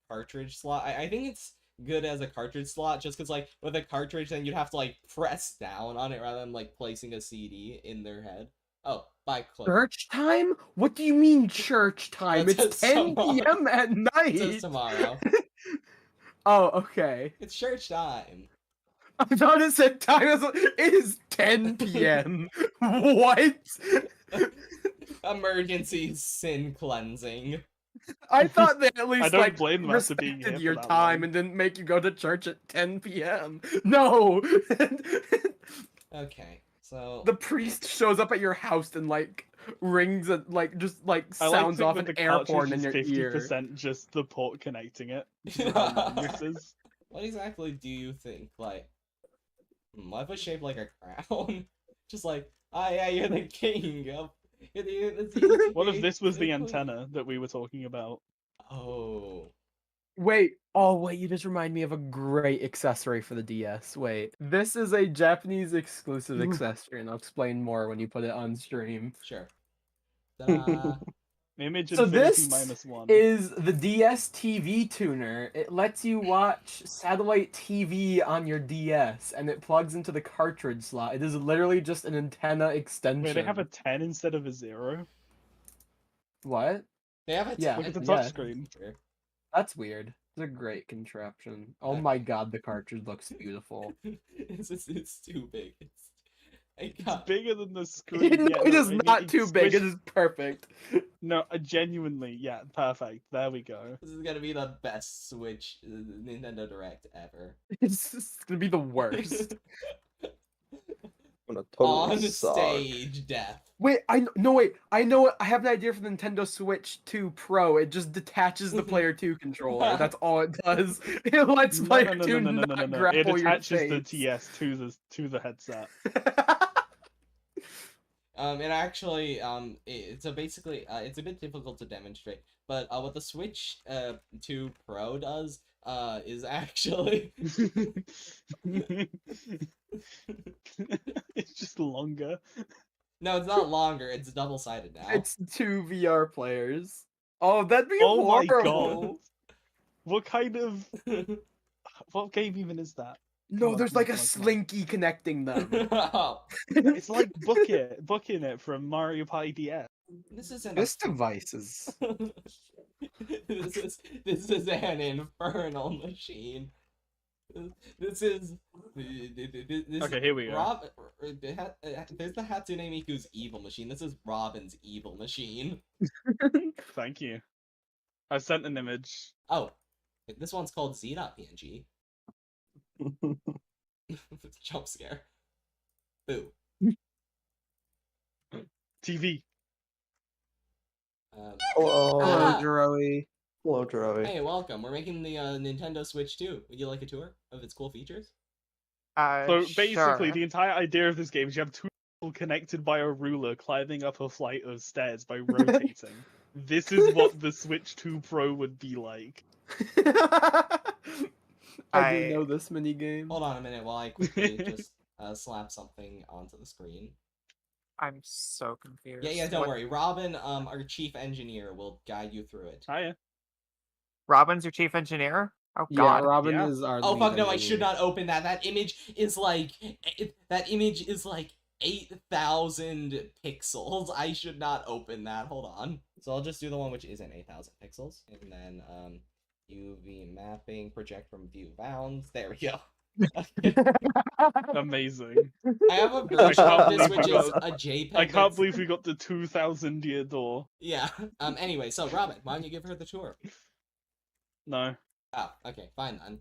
cartridge slot, I think it's good as a cartridge slot just because like with a cartridge then you'd have to like press down on it rather than like placing a CD in their head. Oh, bye, Cliff. Church time? What do you mean church time? That It's says 10 tomorrow. p.m. at It says night. tomorrow. Oh, okay. It's church time. I thought it said time. It is 10 p.m. What? Emergency sin cleansing. I thought they at least don't like blame them after being respected here your for that time long. and didn't make you go to church at 10 p.m. No. Okay, so The priest shows up at your house and like rings and like just like I like sounds to off think an that the air horn cartridge in is your 50% ear. just the port connecting it. How long this is. what exactly do you think? Like, what if it's shaped like a crown? Just like, oh yeah, you're the king of. You're the What if king, this was the you're queen." antenna that we were talking about? Oh. Wait, you just remind me of a great accessory for the DS. Wait, this is a Japanese exclusive accessory, and I'll explain more when you put it on stream. Sure. Ta-da. Image So infinity this -1. is the DS TV tuner. It lets you watch satellite TV on your DS, and it plugs into the cartridge slot. It is literally just an antenna extension. Wait, they have a 10 instead of a 0? What? They have a Yeah, Look at the yeah. touchscreen. That's weird. It's a great contraption. Oh my god, the cartridge looks beautiful. It's too big. I It's got bigger than the screen. No, Yeah, it is no, not it's too big. It squished- is perfect. No, genuinely, yeah, perfect. There we go. This is gonna be the best Switch Nintendo Direct ever. It's just gonna be the worst. I'm gonna totally On suck. stage death. Wait, I know it. I have an idea for the Nintendo Switch 2 Pro. It just detaches the Player 2 controller. That's all it does. It lets Player 2 not grapple It your attaches the face. TS to the headset. It actually, so basically, it's a bit difficult to demonstrate, but what the Switch 2 Pro does, is actually, It's just longer. no, it's not longer, it's double-sided now. It's 2 VR players. Oh, that'd be Oh my horrible. god. What kind of what game even is that? No, Come on, there's come on, like a come on, come on. slinky connecting them. Oh, It's like booking it from Mario Party DS. This isn't This device is. this is an infernal machine. This is this Okay, here we go. There's the Hatsune Miku's evil machine. This is Robin's evil machine. Thank you. I sent an image. Oh, this one's called Z.PNG. Jump scare. Boo. TV. Hello. Ah! Joey. Hello, Joey. Hey, welcome. We're making the Nintendo Switch 2. Would you like a tour of its cool features? So basically, Sure. the entire idea of this game is you have two people connected by a ruler climbing up a flight of stairs by rotating. This is what the Switch 2 Pro would be like. I do know this mini game. Hold on a minute while I quickly just slap something onto the screen. I'm so confused. Yeah, don't What- worry. Robin, our chief engineer, will guide you through it. Hiya. Robin's your chief engineer? Oh Yeah, god. Robin Yeah. is our. Oh lead fuck no! I engineer. should not open that. That image is like 8,000 pixels. I should not open that. Hold on. So I'll just do the one which isn't 8,000 pixels, and then UV mapping, project from view bounds. There we go. Amazing. I have a version of this which believe is we a JPEG. I can't that's- believe we got the 2,000 year door. Yeah. Anyway, so Robin, why don't you give her the tour? No. Oh, okay, fine then.